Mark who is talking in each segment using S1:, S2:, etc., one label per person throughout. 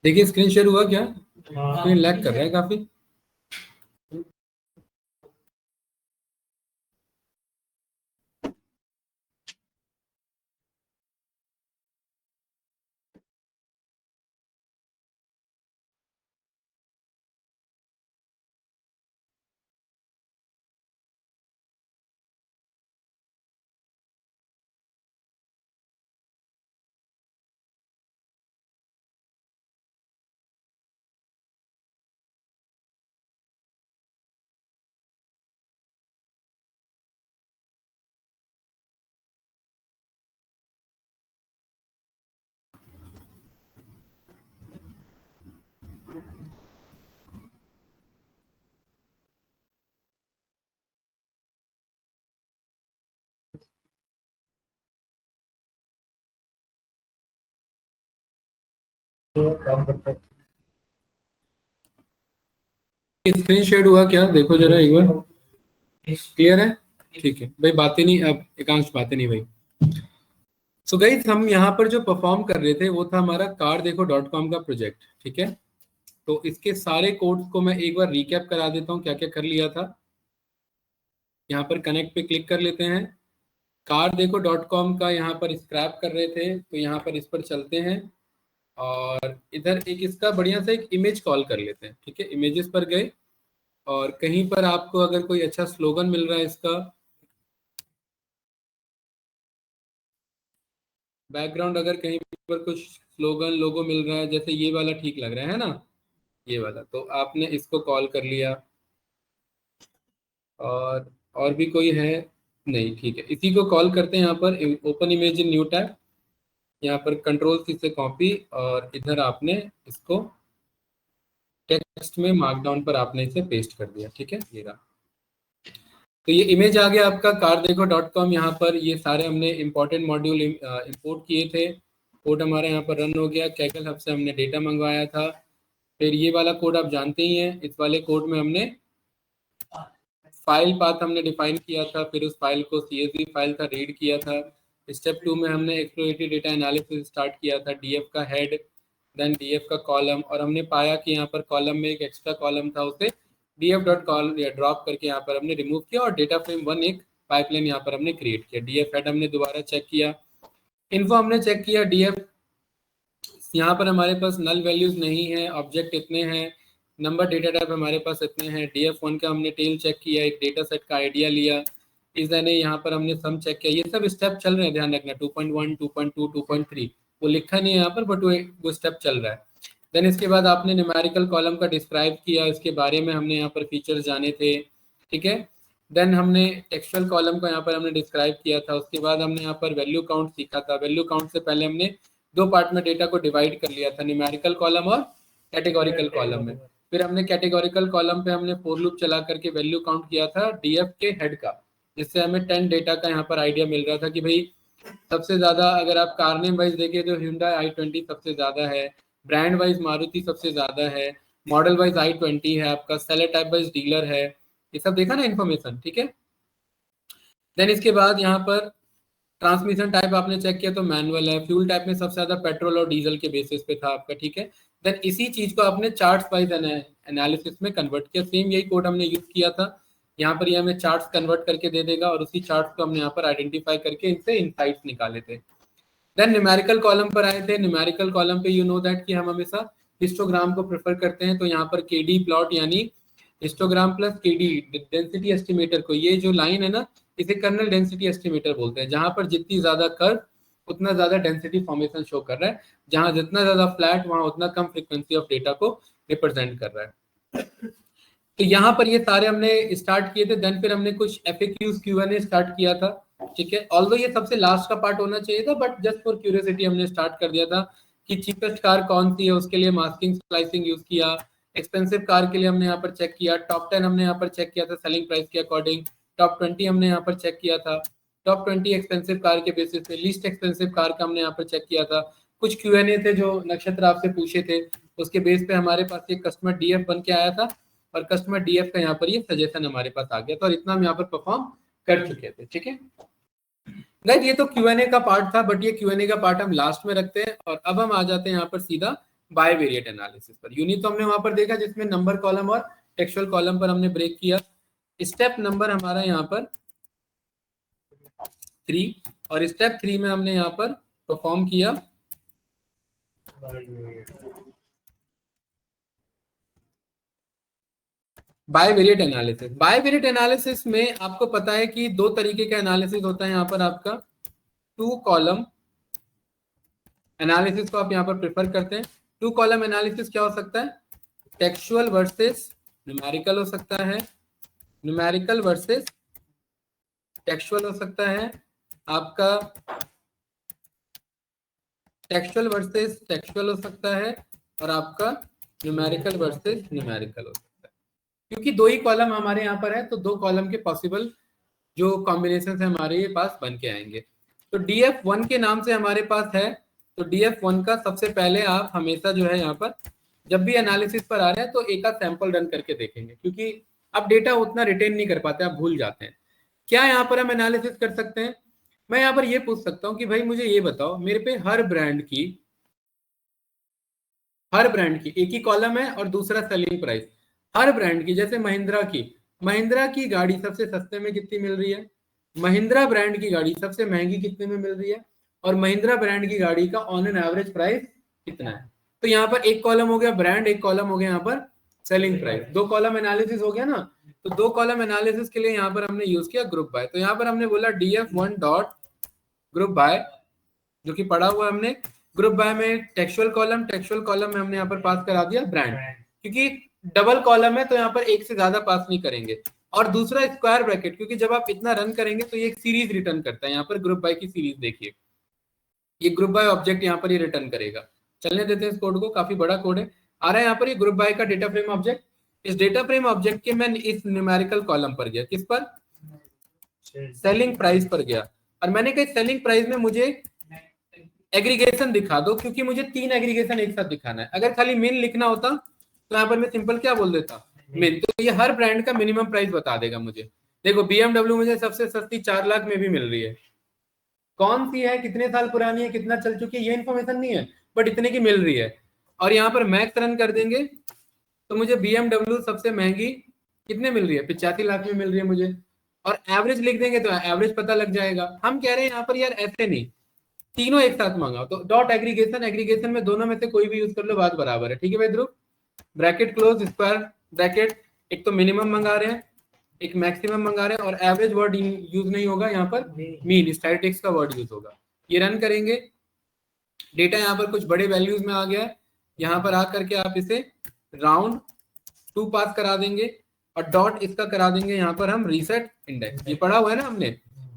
S1: देखिए screen share हुआ क्या? स्क्रीन लैग कर रहा है काफी। स्क्रीन शेयर हुआ क्या? देखो जरा एक बार। क्लियर है? ठीक है भाई, बातें नहीं, अब एकांश बातें नहीं भाई। सो गाइस, हम यहाँ पर जो परफॉर्म कर रहे थे वो था हमारा कार देखो .com का प्रोजेक्ट। ठीक है, तो इसके सारे कोड्स को मैं एक बार रिकैप करा देता हूँ क्या क्या कर लिया था। यहाँ पर कनेक्ट पे क्लिक कर लेते हैं। कार देखो .com का यहाँ पर स्क्रैप कर रहे थे, तो यहाँ पर इस पर चलते हैं और इधर एक इसका बढ़िया सा एक इमेज कॉल कर लेते हैं। ठीक है, इमेजेस पर गए और कहीं पर आपको अगर कोई अच्छा स्लोगन मिल रहा है इसका, बैकग्राउंड अगर कहीं पर कुछ स्लोगन लोगो मिल रहा है, जैसे ये वाला ठीक लग रहा है ना, ये वाला, तो आपने इसको कॉल कर लिया। और भी कोई है? नहीं, ठीक है, इसी को कॉल करते हैं। यहाँ पर open image in new tab, यहाँ पर कंट्रोल सी से कॉपी और इधर आपने इसको टेक्स्ट में मार्कडाउन पर आपने इसे पेस्ट कर दिया। ठीक है, ये रहा। तो ये इमेज आ गया आपका कार देखो .com। यहाँ पर ये सारे हमने इंपॉर्टेंट मॉड्यूल इंपोर्ट किए थे। कोड हमारे यहाँ पर रन हो गया। कैगल हब से हमने डेटा मंगवाया था। फिर ये वाला कोड आप जानते ही हैं। इस वाले कोड में हमने फाइल पाथ हमने डिफाइन किया था, फिर उस फाइल को CSV फाइल था रीड किया था। स्टेप 2 में हमने एक्सप्लोरेटरी डेटा एनालिसिस स्टार्ट किया था, DF का हेड, देन DF का कॉलम, और हमने पाया कि यहाँ पर कॉलम में एक एक्स्ट्रा कॉलम था, उसे DF डॉट कॉल या ड्रॉप करके यहाँ पर हमने रिमूव किया और डेटा फ्रेम 1 एक पाइपलाइन यहाँ पर हमने क्रिएट किया। DF हेड हमने दोबारा चेक किया, इन्फो हमने चेक किया। DF यहाँ पर हमारे पास नल वैल्यूज नहीं है, ऑब्जेक्ट इतने हैं, नंबर डेटा टाइप हमारे पास इतने हैं। DF1 का हमने टेल चेक किया, एक डेटा सेट का आइडिया लिया, इस ने यहाँ पर हमने सम चेक किया। ये सब स्टेप चल रहे हैं, ध्यान रखना। 2.1, 2.2, 2.3 वो लिखा नहीं है यहाँ पर, बट वो स्टेप चल रहा है। देन इसके बाद आपने न्यूमेरिकल कॉलम का डिस्क्राइब किया, इसके बारे में हमने यहाँ पर फीचर्स जाने थे। ठीक है, देन हमने टेक्सचुअल कॉलम को यहाँ पर हमने डिस्क्राइब किया था। उसके बाद हमने यहाँ पर वैल्यू काउंट सीखा था। वैल्यू काउंट से पहले हमने दो पार्ट में डेटा को डिवाइड कर लिया था, न्यूमेरिकल कॉलम और कैटेगोरिकल कॉलम में। फिर हमने कैटेगोरिकल कॉलम पे हमने फोर लूप चला करके वैल्यू काउंट किया था DF के हेड का, जिससे हमें 10 डेटा का यहाँ पर आइडिया मिल रहा था कि भाई सबसे ज्यादा अगर आप कार नेम वाइज देखें तो Hyundai i20 सबसे ज्यादा है, ब्रांड वाइज मारुति सबसे ज्यादा है, मॉडल वाइज i20 है आपका, सेलर टाइप वाइज डीलर है। ये सब देखा ना इन्फॉर्मेशन। ठीक है, देन इसके बाद यहाँ पर ट्रांसमिशन टाइप आपने चेक किया तो मैनुअल है। फ्यूल टाइप में सबसे ज्यादा पेट्रोल और डीजल के बेसिस पे था आपका। ठीक है, देन इसी चीज को आपने चार्ट्स वाइज एनालिसिस में कन्वर्ट किया। सेम यही कोड हमने यूज किया था। यहाँ पर ये हमें चार्ट्स कन्वर्ट करके दे देगा और उसी चार्ट्स को हमने यहाँ पर आइडेंटिफाई करके इनसे इनसाइट्स निकाले थे। देन न्यूमेरिकल कॉलम पर आए थे। न्यूमेरिकल कॉलम पे यू नो दैट कि हम हमेशा हिस्टोग्राम को प्रेफर करते हैं, तो यहाँ पर KD प्लॉट यानी histogram plus KD density estimator को, ये जो लाइन है ना, इसे कर्नल डेंसिटी एस्टिमेटर बोलते हैं। जहां पर जितनी ज्यादा कर्व उतना ज्यादा डेंसिटी फॉर्मेशन शो कर रहा है, जहां जितना ज्यादा फ्लैट वहां उतना कम फ्रीक्वेंसी ऑफ डेटा को रिप्रेजेंट कर रहा है। तो यहाँ पर ये सारे हमने स्टार्ट किए थे। देन फिर हमने कुछ FAQs Q&A स्टार्ट किया था। ठीक है, ऑल्दो ये सबसे लास्ट का पार्ट होना चाहिए था, बट जस्ट फॉर क्यूरियोसिटी हमने स्टार्ट कर दिया था कि चीपेस्ट कार कौन सी है, उसके लिए मास्किंग स्लाइसिंग यूज किया। एक्सपेंसिव कार के लिए हमने यहाँ पर चेक किया। टॉप 10 हमने यहाँ पर चेक किया था सेलिंग प्राइस के अकॉर्डिंग। टॉप 20 हमने यहाँ पर चेक किया था टॉप 20 एक्सपेंसिव कार के बेसिस पे। लीस्ट एक्सपेंसिव कार का हमने यहाँ पर चेक किया था। कुछ Q&A थे जो नक्षत्र आपसे पूछे थे, उसके बेस पे हमारे पास एक कस्टमर DF बन के आया था और कस्टमर DF का यहाँ पर ये सजेशन हमारे पास आ गया था, और इतना हम यहाँ पर परफॉर्म कर चुके थे। ठीक है, गाइस ये तो Q&A का पार्ट था, बट ये Q&A का पार्ट हम लास्ट में रखते हैं और अब हम आ जाते हैं यहाँ पर सीधा बायवेरिएट एनालिसिस पर। यूनिट तो हमने वहां पर देखा जिसमें नंबर कॉलम और टेक्सचुअल कॉलम पर हमने ब्रेक किया। स्टेप नंबर हमारा यहाँ पर 3 और स्टेप 3 में हमने यहाँ पर परफॉर्म किया बायवेरिएट एनालिसिस। बायवेरिएट एनालिसिस में आपको पता है कि दो तरीके का एनालिसिस होता है यहाँ पर आपका। 2 कॉलम एनालिसिस को आप यहाँ पर प्रेफर करते हैं। 2 कॉलम एनालिसिस क्या हो सकता है? टेक्सचुअल वर्सेस न्यूमेरिकल हो सकता है, न्यूमेरिकल वर्सेस टेक्सचुअल हो सकता है, आपका टेक्सचुअल वर्सेस टेक्सचुअल हो सकता है, और आपका न्यूमेरिकल वर्सेस न्यूमेरिकल हो सकता है। क्योंकि 2 ही कॉलम हमारे यहाँ पर है तो 2 कॉलम के पॉसिबल जो कॉम्बिनेशन है हमारे पास बन के आएंगे। तो DF1 के नाम से हमारे पास है, तो DF1 का सबसे पहले आप हमेशा जो है यहाँ पर जब भी एनालिसिस पर आ रहे हैं तो एक आध सैंपल रन करके देखेंगे, क्योंकि अब डेटा उतना रिटेन नहीं कर पाते, आप भूल जाते हैं। क्या यहाँ पर हम एनालिसिस कर सकते हैं? मैं यहाँ पर ये पूछ सकता हूँ कि भाई मुझे ये बताओ, मेरे पे हर ब्रांड की एक ही कॉलम है और दूसरा सेलिंग प्राइस। हर ब्रांड की, जैसे महिंद्रा की गाड़ी सबसे सस्ते में कितनी मिल रही है, महिंद्रा ब्रांड की गाड़ी सबसे महंगी कितने में मिल रही है, और महिंद्रा ब्रांड की गाड़ी का ऑन एन एवरेज प्राइस कितना है। तो यहाँ पर एक कॉलम हो गया ब्रांड, एक कॉलम हो गया यहाँ पर सेलिंग प्राइस, 2 कॉलम एनालिसिस हो गया ना। तो 2 कॉलम एनालिसिस के लिए यहाँ पर हमने यूज किया ग्रुप बाय। तो यहाँ पर हमने बोला DF1 डॉट ग्रुप बाय, जो कि पढ़ा हुआ हमने। ग्रुप बाय में टेक्सचुअल कॉलम में हमने यहाँ पर पास करा दिया ब्रांड, क्योंकि डबल कॉलम है तो यहाँ पर एक से ज्यादा पास नहीं करेंगे। और दूसरा स्क्वायर ब्रैकेट, क्योंकि जब आप इतना रन करेंगे तो ये एक सीरीज रिटर्न करता है। यहाँ पर ग्रुप बाय की सीरीज देखिए, ये ग्रुप बाय ऑब्जेक्ट यहाँ पर ये रिटर्न करेगा। चलने देते हैं इस कोड को, काफी बड़ा कोड है। आ रहा है यहाँ पर ये ग्रुप बाय का डेटा फ्रेम ऑब्जेक्ट। इस डेटा फ्रेम ऑब्जेक्ट के मैं इस न्यूमेरिकल कॉलम पर गया, किस पर? सेलिंग प्राइस पर गया, और मैंने कहा सेलिंग प्राइस में मुझे एग्रीगेशन दिखा दो, क्योंकि मुझे 3 एग्रीगेशन एक साथ दिखाना है। अगर खाली मिन लिखना होता तो यहाँ पर मैं सिंपल क्या बोल देता, मिन। तो ये हर ब्रांड का मिनिमम प्राइस बता देगा मुझे। देखो BMW मुझे सबसे सस्ती 4 लाख में भी मिल रही है, कौन सी है, कितने साल पुरानी है, कितना चल चुकी है, ये इन्फॉर्मेशन नहीं है, बट इतने की मिल रही है। और यहाँ पर मैक्स रन कर देंगे तो मुझे BMW सबसे महंगी कितने मिल रही है, 85 लाख में मिल रही है मुझे। और एवरेज लिख देंगे तो एवरेज पता लग जाएगा। हम कह रहे हैं यहाँ पर यार ऐसे नहीं, तीनों एक साथ मंगाओ। तो डॉट एग्रीगेशन में दोनों में से कोई भी यूज कर लो, बात बराबर है। ठीक है भाई ध्रुव, ब्रैकेट क्लोज स्क्वायर ब्रैकेट। एक तो मिनिमम मंगा रहे हैं, एक मैक्सिमम मंगा रहे हैं, और एवरेज वर्ड यूज नहीं होगा यहाँ पर, मीन स्टैटिस्टिक्स का वर्ड यूज होगा। ये रन करेंगे, डेटा यहाँ पर कुछ बड़े वैल्यूज में आ गया है। यहाँ पर आकर के आप इसे राउंड 2 पास करा देंगे, और डॉट इसका करा देंगे यहाँ पर हम रीसेट इंडेक्स। ये पढ़ा हुआ है ना हमने,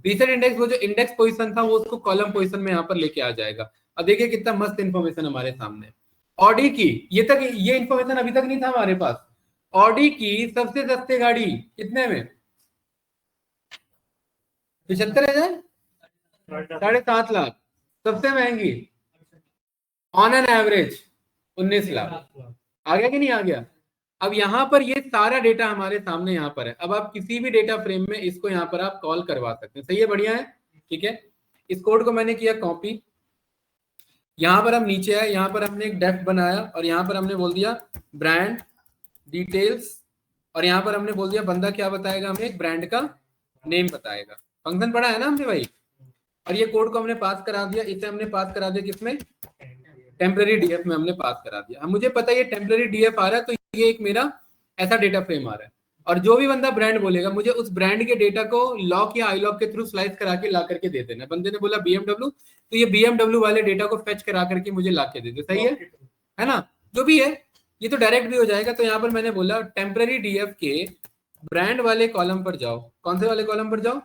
S1: रीसेट इंडेक्स, वो जो इंडेक्स पोजीशन था वो उसको कॉलम पोजीशन में यहाँ पर लेके आ जाएगा। अब देखिए कितना मस्त इंफॉर्मेशन हमारे सामने। ऑडी की ये इंफॉर्मेशन अभी तक नहीं था हमारे पास। ऑडी की सबसे सस्ती गाड़ी कितने में? 75,000, 7.5 लाख। सबसे महंगी ऑन एन एवरेज 19 लाख। आ गया कि नहीं आ गया? अब यहाँ पर ये सारा डेटा हमारे सामने यहाँ पर है। अब आप किसी भी डेटा फ्रेम में इसको यहाँ पर आप कॉल करवा सकते हैं। सही है, बढ़िया है, ठीक है। इस कोड को मैंने किया कॉपी, यहाँ पर हम नीचे आए, यहाँ पर हमने एक डेफ बनाया, और यहाँ पर हमने बोल दिया ब्रांड डिटेल्स, और यहाँ पर हमने बोल दिया बंदा क्या बताएगा हमें, एक ब्रांड का नेम बताएगा। फंक्शन पढ़ा है ना हमने भाई। और ये कोड को हमने पास करा दिया, इसे हमने पास करा दिया किसमें, टेम्पररी डीएफ में हमने पास करा दिया। अब मुझे पता है ये टेम्पररी डीएफ आ रहा है, तो ये एक मेरा ऐसा डेटा फ्रेम आ रहा है, और जो भी बंदा ब्रांड बोलेगा मुझे उस ब्रांड के डेटा को लॉक या आई लॉक के थ्रू स्लाइस करा के ला करके दे देना। बंदे ने बोला BMW, तो ये BMW वाले डेटा को फेच करा करके मुझे ला के दे दे। सही है ना, जो भी है ये तो डायरेक्ट भी हो जाएगा। तो यहाँ पर मैंने बोला टेम्पररी डीएफ के ब्रांड वाले कॉलम पर जाओ। कौन से वाले कॉलम पर जाओ?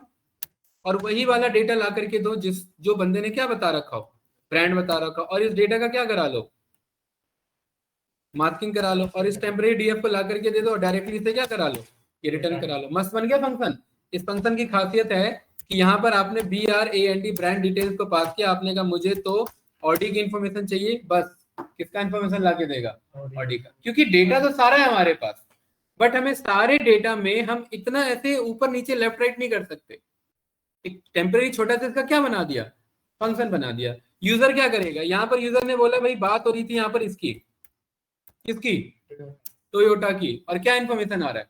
S1: और वही वाला डेटा ला करके दो जो बंदे ने क्या बता रखा हो, ब्रांड बता रखा, और इस डेटा का क्या करा लो, मार्किंग करा लो, और इस टेम्पररी डीएफ को ला करके दे दो, और डायरेक्टली इसे क्या करा लो, ये रिटर्न करा लो। मस्त बन गया फंक्शन। इस फंक्शन की खासियत है कि यहाँ पर आपने BRAND ब्रांड डिटेल्स को पास किया, आपने कहा मुझे तो ऑडी की इंफॉर्मेशन चाहिए, बस किसका इंफॉर्मेशन ला के देगा, ऑडी का, क्योंकि डेटा तो सारा है हमारे पास, बट हमें सारे डेटा में हम इतना ऐसे ऊपर नीचे लेफ्ट राइट नहीं कर सकते। एक टेम्परेरी छोटा सा इसका क्या बना दिया, फंक्शन बना दिया। यूजर क्या करेगा, यहाँ पर यूजर ने बोला भाई बात हो रही थी यहाँ पर इसकी, किसकी, टोयोटा की, और क्या इन्फॉर्मेशन आ रहा है,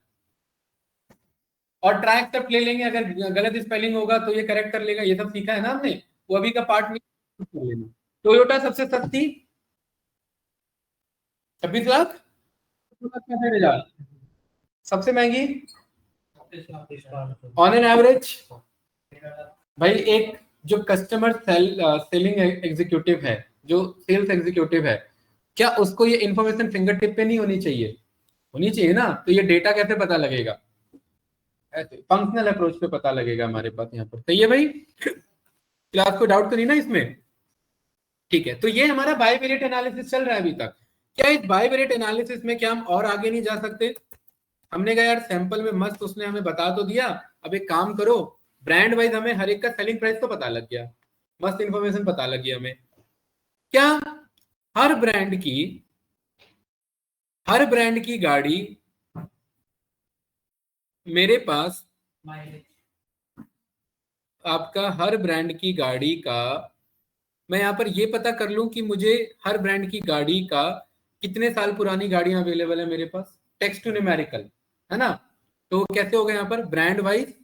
S1: और ट्रैक तक ले लेंगे, अगर गलत स्पेलिंग होगा तो ये करेक्ट कर लेगा, ये सब सीखा है ना हमने, वो अभी का पार्ट में कर लेना। टोयोटा सबसे सस्ती 26 लाख, 65,000, सबसे महंगी ऑन एन एवरेज। भाई एक जो कस्टमर सेलिंग एग्जीक्यूटिव है, जो सेल्स एग्जीक्यूटिव है, क्या उसको ये इन्फॉर्मेशन फिंगर टिप पे नहीं होनी चाहिए, होनी चाहिए ना, तो ये डेटा कैसे पता लगेगा, ऐसे फंक्शनल अप्रोच पे पता लगेगा हमारे पास यहाँ पर। सही है भाई, क्लास को डाउट तो नहीं ना इसमें, ठीक है। तो ये हमारा बायवेरिएट एनालिसिस चल रहा है अभी तक। क्या इस बायवेरिएट एनालिसिस में क्या हम और आगे नहीं जा सकते, हमने कहा यार सैंपल में मस्त उसने हमें बता तो दिया, अब एक काम करो, ब्रांड वाइज हमें हर एक का सेलिंग प्राइस तो पता लग गया, मस्त इंफॉर्मेशन पता लगी हमें, क्या हर ब्रांड की गाड़ी मेरे पास, आपका हर ब्रांड की गाड़ी का, मैं यहाँ पर ये पता कर लूं कि मुझे हर ब्रांड की गाड़ी का कितने साल पुरानी गाड़ियां अवेलेबल है मेरे पास, टेक्स्ट टू न्यूमेरिकल, है ना। तो कैसे होगा यहाँ पर, ब्रांड वाइज,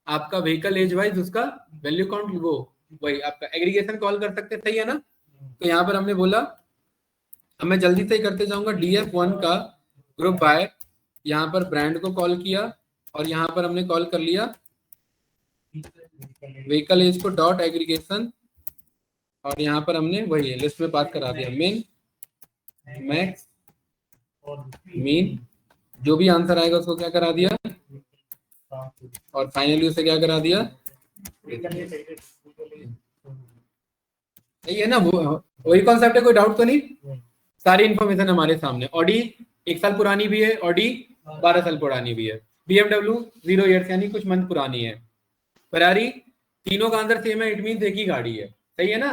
S1: आपका व्हीकल एज वाइज उसका वैल्यू काउंट, वो वही आपका एग्रीगेशन कॉल कर सकते, सही है ना। तो यहाँ पर हमने बोला, अब मैं जल्दी से ही करते जाऊंगा, DF1 का ग्रुप बाय, यहाँ पर ब्रांड को कॉल किया, और यहाँ पर हमने कॉल कर लिया व्हीकल एज को डॉट एग्रीगेशन, और यहाँ पर हमने वही लिस्ट में पास करा दिया मिन मैक्स मीन, जो भी आंसर आएगा उसको क्या करा दिया, और फाइनली उसे क्या करा दिया, सही है ना, वो वही कॉन्सेप्ट है, कोई डाउट तो नहीं, सारी इन्फॉर्मेशन हमारे सामने। ऑडी 1 साल पुरानी भी है, ऑडी 12 साल पुरानी भी है, BMW 0 ईयर्स यानी कुछ मंथ पुरानी है, फरारी, तीनों का आंसर सेम है, इट मीन एक ही गाड़ी है, सही है ना।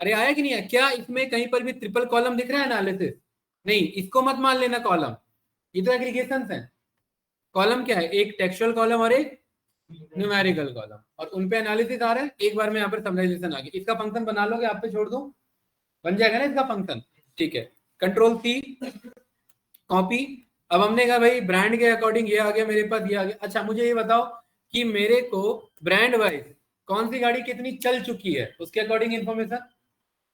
S1: अरे आया कि नहीं है, क्या इसमें कहीं पर भी ट्रिपल कॉलम दिख रहा है एनालिसिस, नहीं, इसको मत मान लेना कॉलम, ये तो एग्रीगेशंस है। कॉलम क्या है, एक टेक्सचुअल कॉलम और एक न्यूमेरिकल कॉलम, और उन पे एनालिसिस आ रहा है। एक बार में यहाँ पर समराइजेशन आ गया, इसका फंक्शन बना लोगे, आप पे छोड़ दो, बन जाएगा ना इसका फंक्शन, ठीक है। कंट्रोल C कॉपी, अब हमने कहा भाई ब्रांड के अकॉर्डिंग ये आ गया मेरे पास, ये आ गया। अच्छा मुझे ये बताओ कि मेरे को ब्रांड वाइज कौन सी गाड़ी कितनी चल चुकी है, उसके अकॉर्डिंग इंफॉर्मेशन,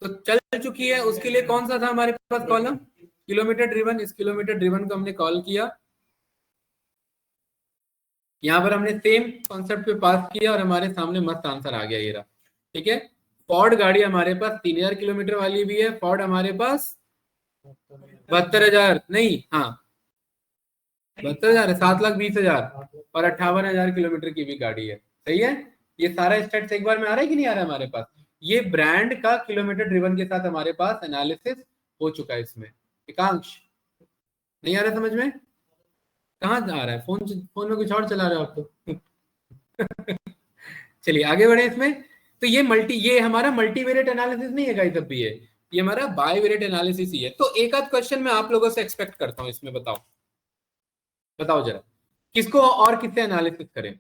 S1: तो चल चुकी है उसके लिए कौन सा था हमारे पास कॉलम, किलोमीटर ड्रिवन, इस किलोमीटर ड्रिवन को हमने कॉल किया, यहाँ पर हमने सेम कॉन्सेप्ट पे पास किया, और हमारे सामने मस्त आंसर आ गया ये रहा, ठीक है। फॉर्ड गाड़ी हमारे पास 3,000 किलोमीटर वाली भी है, फॉर्ड हमारे पास 72,000 नहीं, हाँ 72,000 है, 7,20,000 और 58,000 किलोमीटर की भी गाड़ी है, सही है। ये सारा स्टेट्स एक बार में आ रहा है कि नहीं आ रहा है हमारे पास, ये ब्रांड का किलोमीटर ड्रिवन के साथ हमारे पास एनालिसिस हो चुका है इसमें। एकांश नहीं आ रहा समझ में, कहाँ आ रहा है, फोन में कुछ और चला रहे हो आप तो चलिए आगे बढ़े इसमें। तो ये हमारा मल्टीवेरिएट एनालिसिस नहीं है गाइस, अब भी है ये हमारा बायवेरिएट एनालिसिस ही है। तो एक आध क्वेश्चन मैं आप लोगों से एक्सपेक्ट करता हूँ इसमें, बताओ जरा, किसको और किससे एनालिसिस करें,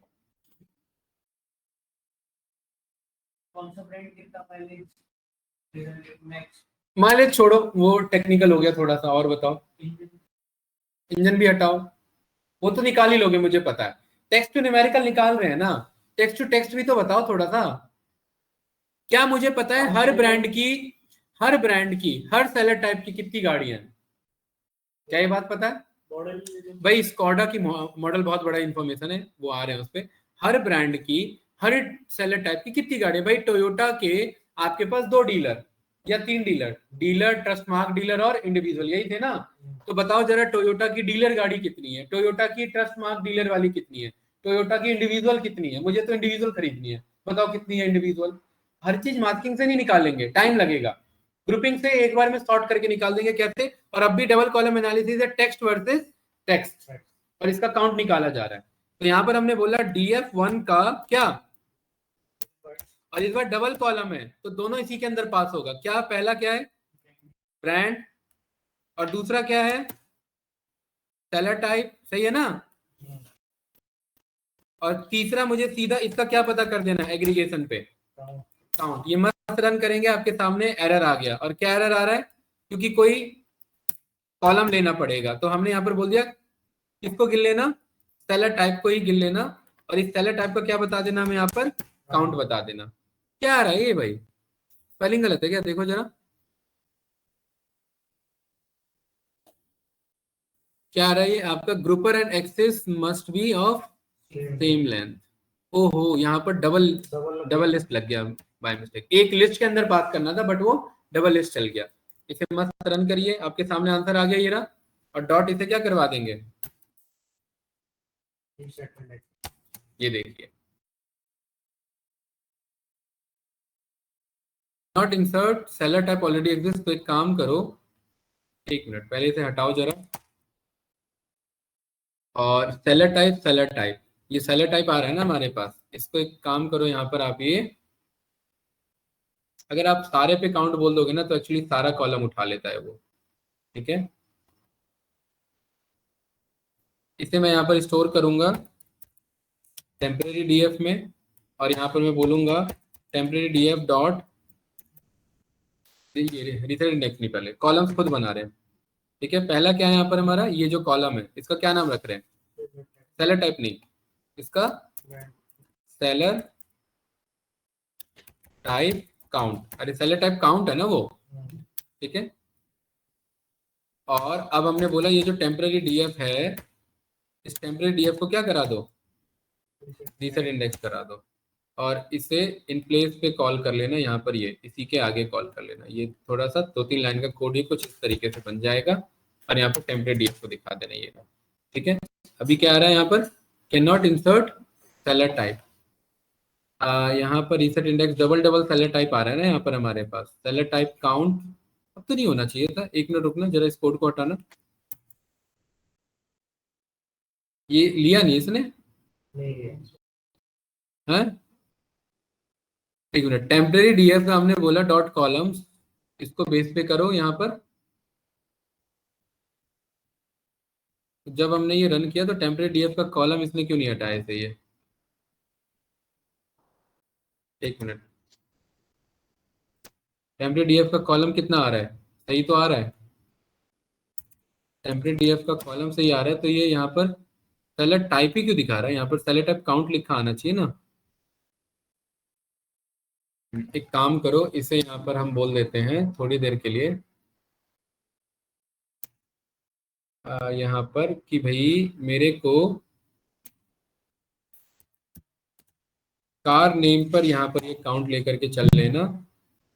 S1: माइलेज छोड़ो वो टेक्निकल हो गया थोड़ा सा, और बताओ, इंजन भी हटाओ, वो तो निकाल ही लोगे मुझे पता है, टेक्स्ट टू न्यूमेरिकल निकाल रहे हैं ना, टेक्स्ट टू टेक्स्ट भी तो बताओ थोड़ा सा। क्या मुझे पता है हर ब्रांड की हर सेलर टाइप की कितनी गाड़ियां हैं, क्या ये बात पता है भाई, स्कॉडा की मॉडल बहुत बड़ा इंफॉर्मेशन है, वो आ रहे हैं उस पर, हर ब्रांड की हर सेलर टाइप की कितनी गाड़ी, भाई टोयोटा के आपके पास 2 डीलर या 3 डीलर, ट्रस्ट मार्क डीलर और इंडिविजुअल, यही थे ना। तो बताओ जरा टोयोटा की डीलर गाड़ी कितनी है, टोयोटा की ट्रस्ट मार्क डीलर वाली कितनी है, टोयोटा की इंडिविजुअल कितनी है, मुझे तो इंडिविजुअल खरीदनी है, बताओ कितनी है इंडिविजुअल। हर चीज मार्किंग से नहीं निकालेंगे, टाइम लगेगा, ग्रुपिंग से एक बार में सॉर्ट करके निकाल देंगे कैसे। और अब भी डबल कॉलम एनालिसिस है, टेक्स्ट वर्सेस टेक्स्ट, और इसका काउंट निकाला जा रहा है। तो यहां पर हमने बोला DF1 का क्या, और इस बार डबल कॉलम है तो दोनों इसी के अंदर पास होगा, क्या पहला क्या है ब्रांड, और दूसरा क्या है सेलर टाइप, सही है ना। और तीसरा मुझे सीधा इसका क्या पता कर देना है एग्रीगेशन पे, काउंट। ये मस्त रन करेंगे, आपके सामने एरर आ गया। और क्या एरर आ रहा है? क्योंकि कोई कॉलम लेना पड़ेगा, तो हमने यहाँ पर बोल दिया किसको गिन लेना, सेलर टाइप को ही गिन लेना। और इस सेलर टाइप का क्या बता देना हमें यहाँ पर, काउंट बता देना। क्या आ रहा है ये भाई, स्पेलिंग गलत है क्या? देखो जरा क्या आ रहा है ये आपका, grouper and axis must be of same length. ओहो, यहाँ पर डबल डबल लिस्ट लग गया बाय मिस्टेक। एक लिस्ट के अंदर बात करना था बट वो डबल लिस्ट चल गया। इसे मस्त रन करिए, आपके सामने आंसर आ गया ये रहा। और डॉट इसे क्या करवा देंगे, ये देखिए, not insert seller type already exist. तो एक काम करो, एक मिनट पहले इसे हटाओ जरा। और सेलर टाइप, ये सेलर टाइप आ रहा है ना हमारे पास, इसको एक काम करो यहाँ पर आप ये, अगर आप सारे पे काउंट बोल दोगे ना तो एक्चुअली सारा कॉलम उठा लेता है वो। ठीक है, इसे मैं यहाँ पर स्टोर करूंगा टेम्परेरी डीएफ में। और यहाँ पर मैं बोलूंगा टेम्परेरी डीएफ डॉट, ये रिसेट इंडेक्स नहीं, पहले कॉलम्स खुद बना रहे हैं। ठीक है, पहला क्या है यहाँ पर हमारा, ये जो कॉलम है इसका क्या नाम रख रहे हैं, सेलर टाइप नहीं, इसका सेलर टाइप काउंट। अरे सेलर टाइप काउंट है ना वो। ठीक है, और अब हमने बोला ये जो टेम्परेरी डीएफ है, इस टेम्परेरी डीएफ को क्या करा दो, रीसेट इंडेक्स करा दो। और इसे इन प्लेस पे कॉल कर लेना, यहाँ पर ये इसी के आगे कॉल कर लेना। ये थोड़ा सा 2-3 लाइन का कोड ही कुछ इस तरीके से बन जाएगा। और यहाँ पर टेम्परेरी डीएफ को दिखा देना ये। ठीक है, अभी क्या आ रहा है यहाँ पर, can not insert seller type. यहाँ पर reset index double double seller type आ रहा है ना यहाँ पर हमारे पास, सेलर टाइप काउंट। अब तो नहीं होना चाहिए था, एक मिनट रुकना जरा, इस कोड को हटाना। ये लिया नहीं इसने, है एक मिनट, टेम्परेरी डीएफ का हमने बोला डॉट कॉलम्स, इसको बेस पे करो यहाँ पर। जब हमने ये रन किया तो टेम्परेरी डीएफ का कॉलम इसने क्यों नहीं हटाया इसे, ये एक मिनट, टेम्परेरी डीएफ का कॉलम कितना आ रहा है, सही तो आ रहा है, टेम्परेरी डीएफ का कॉलम सही आ रहा है। तो ये यहाँ पर सेलर टाइप ही क्यों दिखा रहा है, यहाँ पर सेलर टाइप काउंट लिखा आना चाहिए ना। एक काम करो, इसे यहाँ पर हम बोल देते हैं थोड़ी देर के लिए यहाँ पर कि भाई मेरे को कार नेम पर यहाँ पर ये काउंट लेकर के चल लेना।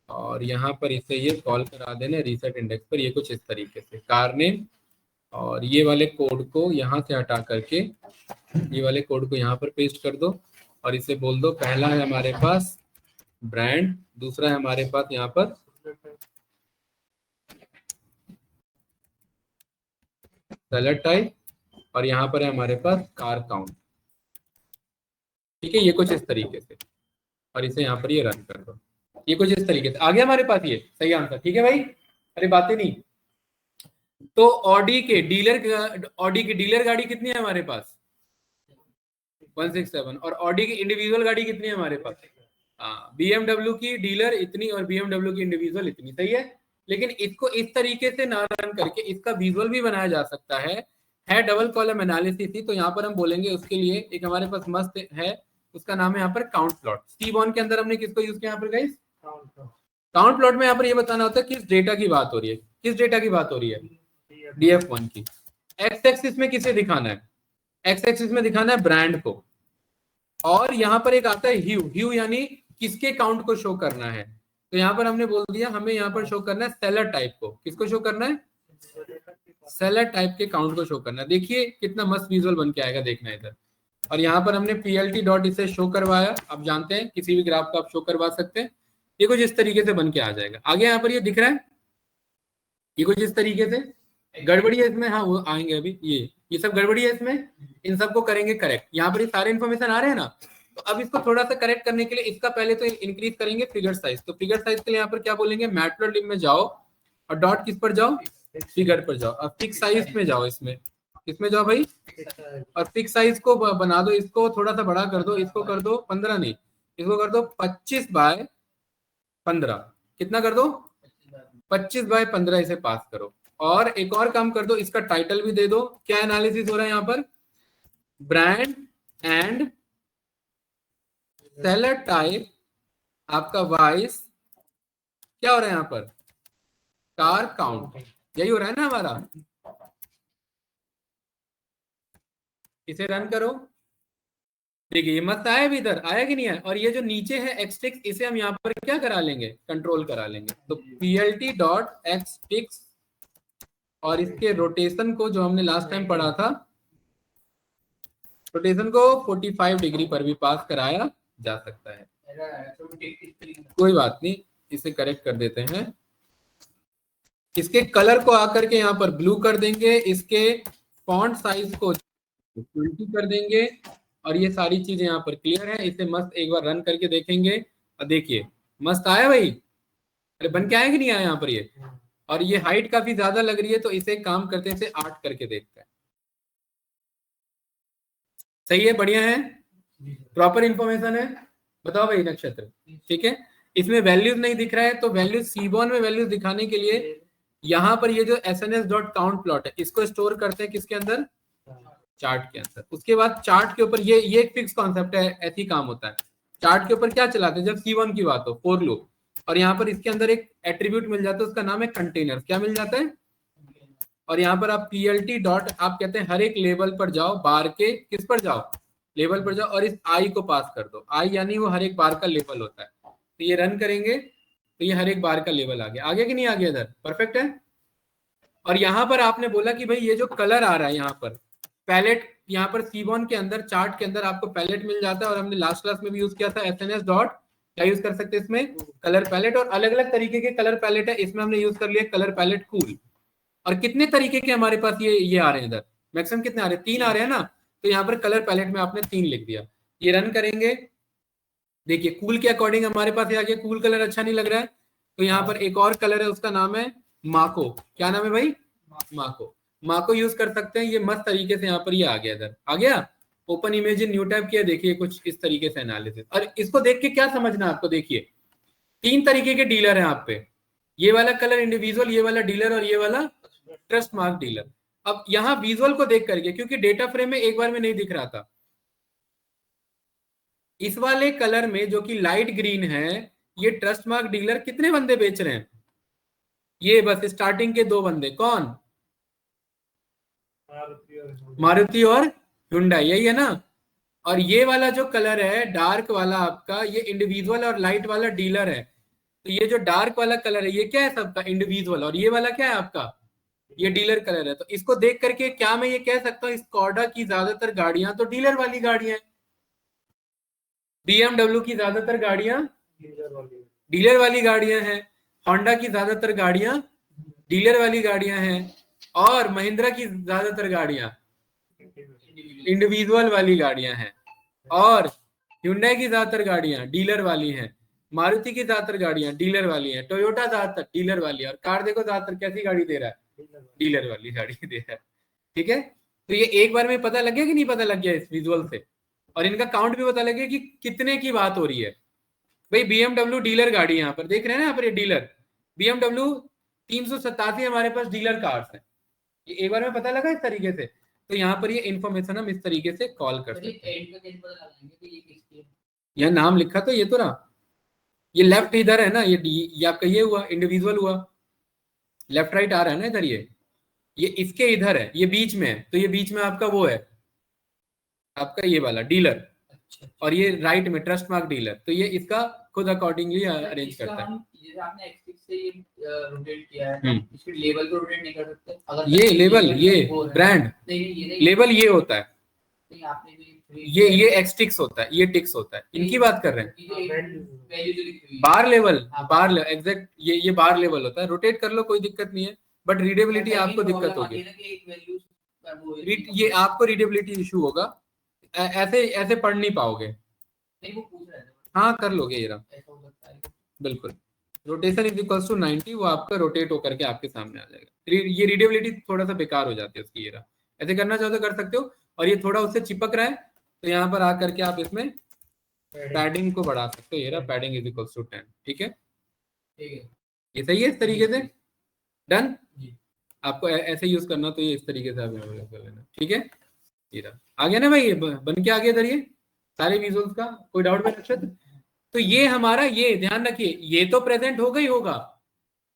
S1: और यहाँ पर इसे ये कॉल करा देना रीसेट इंडेक्स पर, ये कुछ इस तरीके से कार नेम। और ये वाले कोड को यहाँ से हटा करके ये वाले कोड को यहाँ पर पेस्ट कर दो। और इसे बोल दो पहला है हमारे पास ब्रांड, दूसरा है हमारे पास यहाँ पर सेलर टाइप, और यहाँ पर है हमारे पास कार काउंट। ठीक है, ये कुछ इस तरीके से, और इसे यहाँ पर ये रन कर दो। ये कुछ इस तरीके से आ गया हमारे पास ये सही आंसर। ठीक है भाई, अरे बातें नहीं। तो ऑडी की डीलर गाड़ी कितनी है हमारे पास, 167। और ऑडी की इंडिविजुअल गाड़ी कितनी है हमारे पास, हाँ, बीएमडब्ल्यू की डीलर इतनी और बीएमडब्ल्यू की इंडिविजुअल इतनी, सही है। लेकिन इसको इस तरीके से ना रन करके इसका विजुअल भी बनाया जा सकता है डबल कॉलम एनालिसिस ही। तो यहाँ पर हम बोलेंगे उसके लिए एक हमारे पास मस्त है, उसका नाम है यहाँ पर काउंट प्लॉट। C1 के अंदर हमने किसको यूज किया यहाँ पर गाइस, काउंट प्लॉट में यहाँ पर ये बताना होता है किस डेटा की बात हो रही है, किस डेटा की बात हो रही है, DF1 की। एक्स एक्सिस में किसे दिखाना है, एक्स एक्सिस में दिखाना है ब्रांड को। और यहाँ पर एक आता है ह्यू यानी किसके काउंट को शो करना है। तो यहाँ पर हमने बोल दिया हमें यहाँ पर शो करना है सेलर टाइप को, किसको शो करना है, सेलर टाइप के काउंट को शो करना है। देखिए कितना मस्त विजुअल बन के आएगा, देखना इधर। और यहाँ पर हमने PLT डॉट इसे शो करवाया, आप जानते हैं किसी भी ग्राफ को आप शो करवा सकते हैं। ये कुछ इस तरीके से बन के आ जाएगा। आगे यहाँ पर ये दिख रहा है, ये कुछ इस तरीके से। गड़बड़ी है इसमें, हाँ वो आएंगे अभी, ये सब गड़बड़ी है इसमें, इन सबको करेंगे करेक्ट। यहाँ पर ये सारे इन्फॉर्मेशन आ रहे हैं ना, तो अब इसको थोड़ा सा करेक्ट करने के लिए इसका पहले तो इंक्रीज करेंगे फिगर साइज। तो फिगर साइज के लिए यहाँ पर क्या बोलेंगे, मैटप्लॉटलिब में जाओ और डॉट किस पर जाओ, फिगर पर जाओ, अब फिक्स साइज में जाओ इसमें। इसमें जाओ भाई और फिक्स साइज को बना दो, इसको थोड़ा सा बड़ा कर दो, इसको कर दो 15 नहीं, इसको कर दो 25/15। कितना कर दो? 25/15 इसे पास करो। और एक और काम कर दो, इसका टाइटल भी दे दो। क्या एनालिसिस हो रहा है यहाँ पर? ब्रांड एंड सेलर टाइप आपका वाइस क्या हो रहा है यहाँ पर? Car count. यही हो रहा है ना हमारा। इसे रन करो, देखिए ये मस्त आया भी, इधर आया कि नहीं आया। और ये जो नीचे है एक्सटिक्स, इसे हम यहाँ पर क्या करा लेंगे? कंट्रोल करा लेंगे। तो plt.xtix और इसके रोटेशन को जो हमने लास्ट टाइम पढ़ा था, रोटेशन को 45 डिग्री पर भी पास कराया जा सकता है। कोई बात नहीं, इसे करेक्ट कर देते हैं। इसके कलर को आकर के यहाँ पर ब्लू कर देंगे, इसके फॉन्ट साइज को 20 कर देंगे, और ये सारी चीजें यहाँ पर क्लियर है। इसे मस्त एक बार रन करके देखेंगे, और देखिए मस्त आया भाई। अरे बन के आया कि नहीं आया यहाँ पर ये? और ये हाइट काफी ज्यादा लग रही है, तो इसे काम करते हैं, इसे 8 करके देखते हैं। सही है, बढ़िया है, प्रॉपर इंफॉर्मेशन है। बताओ भाई नक्षत्र, ठीक है। इसमें वैल्यूज नहीं दिख रहा है, तो वैल्यूज सीबॉन में वैल्यूज दिखाने के लिए यहाँ पर ये जो sns.count प्लॉट है, इसको स्टोर करते हैं किसके अंदर? चार्ट के अंदर। उसके बाद चार्ट के ऊपर ये एक फिक्स कॉन्सेप्ट है, ऐसी काम होता है। चार्ट के ऊपर क्या चलाते हैं जब C1 की बात हो? For loop. और यहाँ पर इसके अंदर एक एट्रीब्यूट मिल जाता है, उसका नाम है कंटेनर। क्या मिल जाता है? और यहाँ पर आप plt डॉट आप कहते हैं हर एक लेवल पर जाओ, बार के किस पर जाओ? लेवल पर जाओ, और इस आई को पास कर दो। आई यानी वो हर एक बार का लेवल होता है। तो ये रन करेंगे तो ये हर एक बार का लेवल आ गया। आगे कि नहीं आ गया? इधर परफेक्ट है। और यहाँ पर आपने बोला कि भाई ये जो कलर आ रहा है यहाँ पर पैलेट, यहाँ पर सीबॉन के अंदर चार्ट के अंदर आपको पैलेट मिल जाता है, और हमने लास्ट क्लास में भी यूज किया था एसएनएस डॉट, क्या यूज कर सकते हैं इसमें? Colour palette. और अलग अलग तरीके के कलर पैलेट है, इसमें हमने यूज कर लिया कलर पैलेट कूल। और कितने तरीके के हमारे पास ये आ रहे हैं इधर? मैक्सिमम कितने आ रहे हैं? 3 आ रहे हैं ना। तो यहाँ पर कलर पैलेट में आपने 3 लिख दिया। ये रन करेंगे, देखिए कूल के अकॉर्डिंग हमारे पास आ गया। कूल कलर अच्छा नहीं लग रहा है, तो यहाँ पर एक और कलर है, उसका नाम है माको। क्या नाम है भाई? माको। माको यूज कर सकते हैं। ये मस्त तरीके से यहाँ पर ये आ गया, इधर आ गया। Open image in new tab किया, देखिए कुछ इस तरीके से एनालिसिस। और इसको देख के क्या समझना है आपको? देखिए 3 तरीके के डीलर हैं आप पे, ये वाला कलर इंडिविजुअल, ये वाला डीलर, और ये वाला ट्रस्ट मार्क डीलर। अब यहाँ विजुअल को देख करके, क्योंकि डेटा फ्रेम में एक बार में नहीं दिख रहा था, इस वाले कलर में जो कि लाइट ग्रीन है, ये ट्रस्ट मार्क डीलर कितने बंदे बेच रहे हैं? ये बस स्टार्टिंग के 2 बंदे। कौन? मारुति और हुंडई, यही है ना। और ये वाला जो कलर है डार्क वाला आपका, ये इंडिविजुअल, और लाइट वाला डीलर है। तो ये जो डार्क वाला कलर है ये क्या है? सबका इंडिविजुअल। और ये वाला क्या है आपका? ये डीलर कलर है। तो इसको देख करके क्या मैं ये कह सकता हूँ स्कोडा की ज्यादातर गाड़ियां तो डीलर वाली गाड़ियां हैं, BMW की ज्यादातर गाड़ियां डीलर वाली गाड़ियां हैं, होंडा की ज्यादातर गाड़ियां डीलर वाली गाड़ियां हैं, और महिंद्रा की ज्यादातर गाड़ियां इंडिविजुअल वाली गाड़ियां हैं, और Hyundai की ज्यादातर गाड़ियां डीलर वाली हैं, मारुति की ज्यादातर गाड़ियां डीलर वाली हैं, टोयोटा ज्यादातर डीलर वाली है। और कार देखो ज्यादातर कैसी गाड़ी दे रहा है? डीलर वाली गाड़ी दे रहा है। ठीक है, तो ये एक बार में पता लग गया कि नहीं पता लग गया इस विजुअल से? और इनका काउंट भी पता लग गया कि कितने की बात हो रही है। भाई BMW डीलर गाड़ी यहाँ पर देख रहे हैं ना, यहाँ पर ये डीलर BMW 387 हमारे पास डीलर कार्स है। ये एक बार में पता लगा इस तरीके से। तो यहाँ पर ये इन्फॉर्मेशन हम इस तरीके से कॉल कर सकते हैं। यह नाम लिखा तो ये तो रहा, ये लेफ्ट इधर है ना, ये आपका ये हुआ इंडिविजुअल हुआ, लेफ्ट राइट आ रहा है ना इधर, ये इसके इधर है, ये बीच में है। तो ये बीच में आपका वो है आपका ये वाला डीलर, और ये राइट में ट्रस्ट मार्क डीलर। तो ये इसका खुद अकॉर्डिंगली अरेंज करता है।
S2: जैसे आपने एक्सिस से ये रोटेट किया है, इसके लेवल को रोटेट नहीं कर सकते? अगर
S1: ये लेवल, ये ब्रांड लेवल ये होता है,
S2: नहीं आपने भी
S1: ये एक्सटिक्स होता है, ये टिक्स होता है। इनकी बात कर रहे हैं बार लेवल, बार एग्जैक्ट ये बार लेवल होता है। रोटेट कर लो कोई दिक्कत नहीं है, बट रीडेबिलिटी आपको दिक्कत होगी। ये आपको रीडेबिलिटी इशू होगा, ऐसे पढ़ नहीं पाओगे। हाँ कर लोगे, ये रहा बिल्कुल। रोटेशन इज इक्वल्स टू 90, वो आपका रोटेट होकर के आपके सामने आ जाएगा। ये रीडेबिलिटी थोड़ा सा बेकार हो जाती है उसकी, ये रहा ऐसे करना चाहो तो कर सकते हो, और ये थोड़ा उससे चिपक रहा है तो यहाँ पर आकर के आप इसमें पैडिंग को बढ़ा सकते हो। ये रहा पैडिंग इज इक्वल टू 10। ठीक है, ये सही है इस तरीके से। डन, आपको ऐसे यूज करना तो ये इस तरीके से आप कर लेना। ठीक है, ये रहा, आ गया ना भाई, बन के आ गया इधर ये सारे विजुअल्स का। कोई डाउट में नक्षत्र? तो ये हमारा, ये ध्यान रखिए, ये तो प्रेजेंट होगा ही होगा,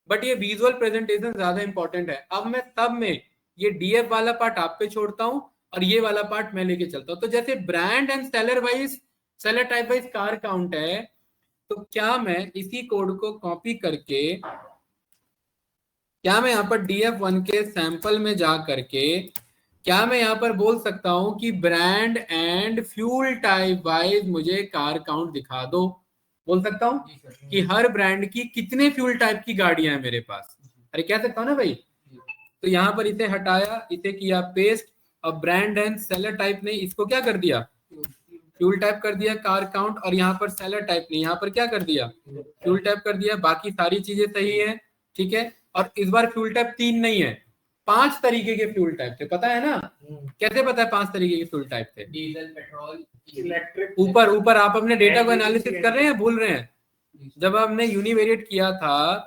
S1: बट ये विजुअल प्रेजेंटेशन ज्यादा इंपॉर्टेंट है। अब मैं सब में ये डीएफ वाला पार्ट आप पे छोड़ता हूं और ये वाला पार्ट मैं लेके चलता हूं। तो जैसे brand and seller wise, seller type wise car count है, तो क्या मैं इसी कोड को कॉपी करके, क्या मैं यहाँ पर DF1 के सैंपल में जा करके क्या मैं यहाँ पर बोल सकता हूं कि brand and fuel type wise मुझे कार काउंट दिखा दो? बोल सकता हूं कि हर ब्रांड की कितने फ्यूल टाइप की गाड़ियां हैं मेरे पास। अरे कह सकता हूं ना भाई। तो यहाँ पर इसे हटाया, इसे किया पेस्ट, अब ब्रांड एंड सेलर टाइप ने इसको क्या कर दिया, फ्यूल टाइप कर दिया कार काउंट, और यहाँ पर सेलर टाइप ने यहाँ पर क्या कर दिया, फ्यूल टाइप कर दिया। बाकी सारी चीजें सही है। ठीक है, और इस बार फ्यूल टाइप 3 नहीं है, 5 तरीके के फ्यूल टाइप थे, पता है ना? कैसे पता है 5 तरीके के फ्यूल टाइप थे?
S2: Diesel, petrol, electric.
S1: ऊपर ऊपर आप अपने डेटा को एनालिसिस कर रहे हैं, भूल रहे हैं? जब हमने यूनिवेरिएट किया था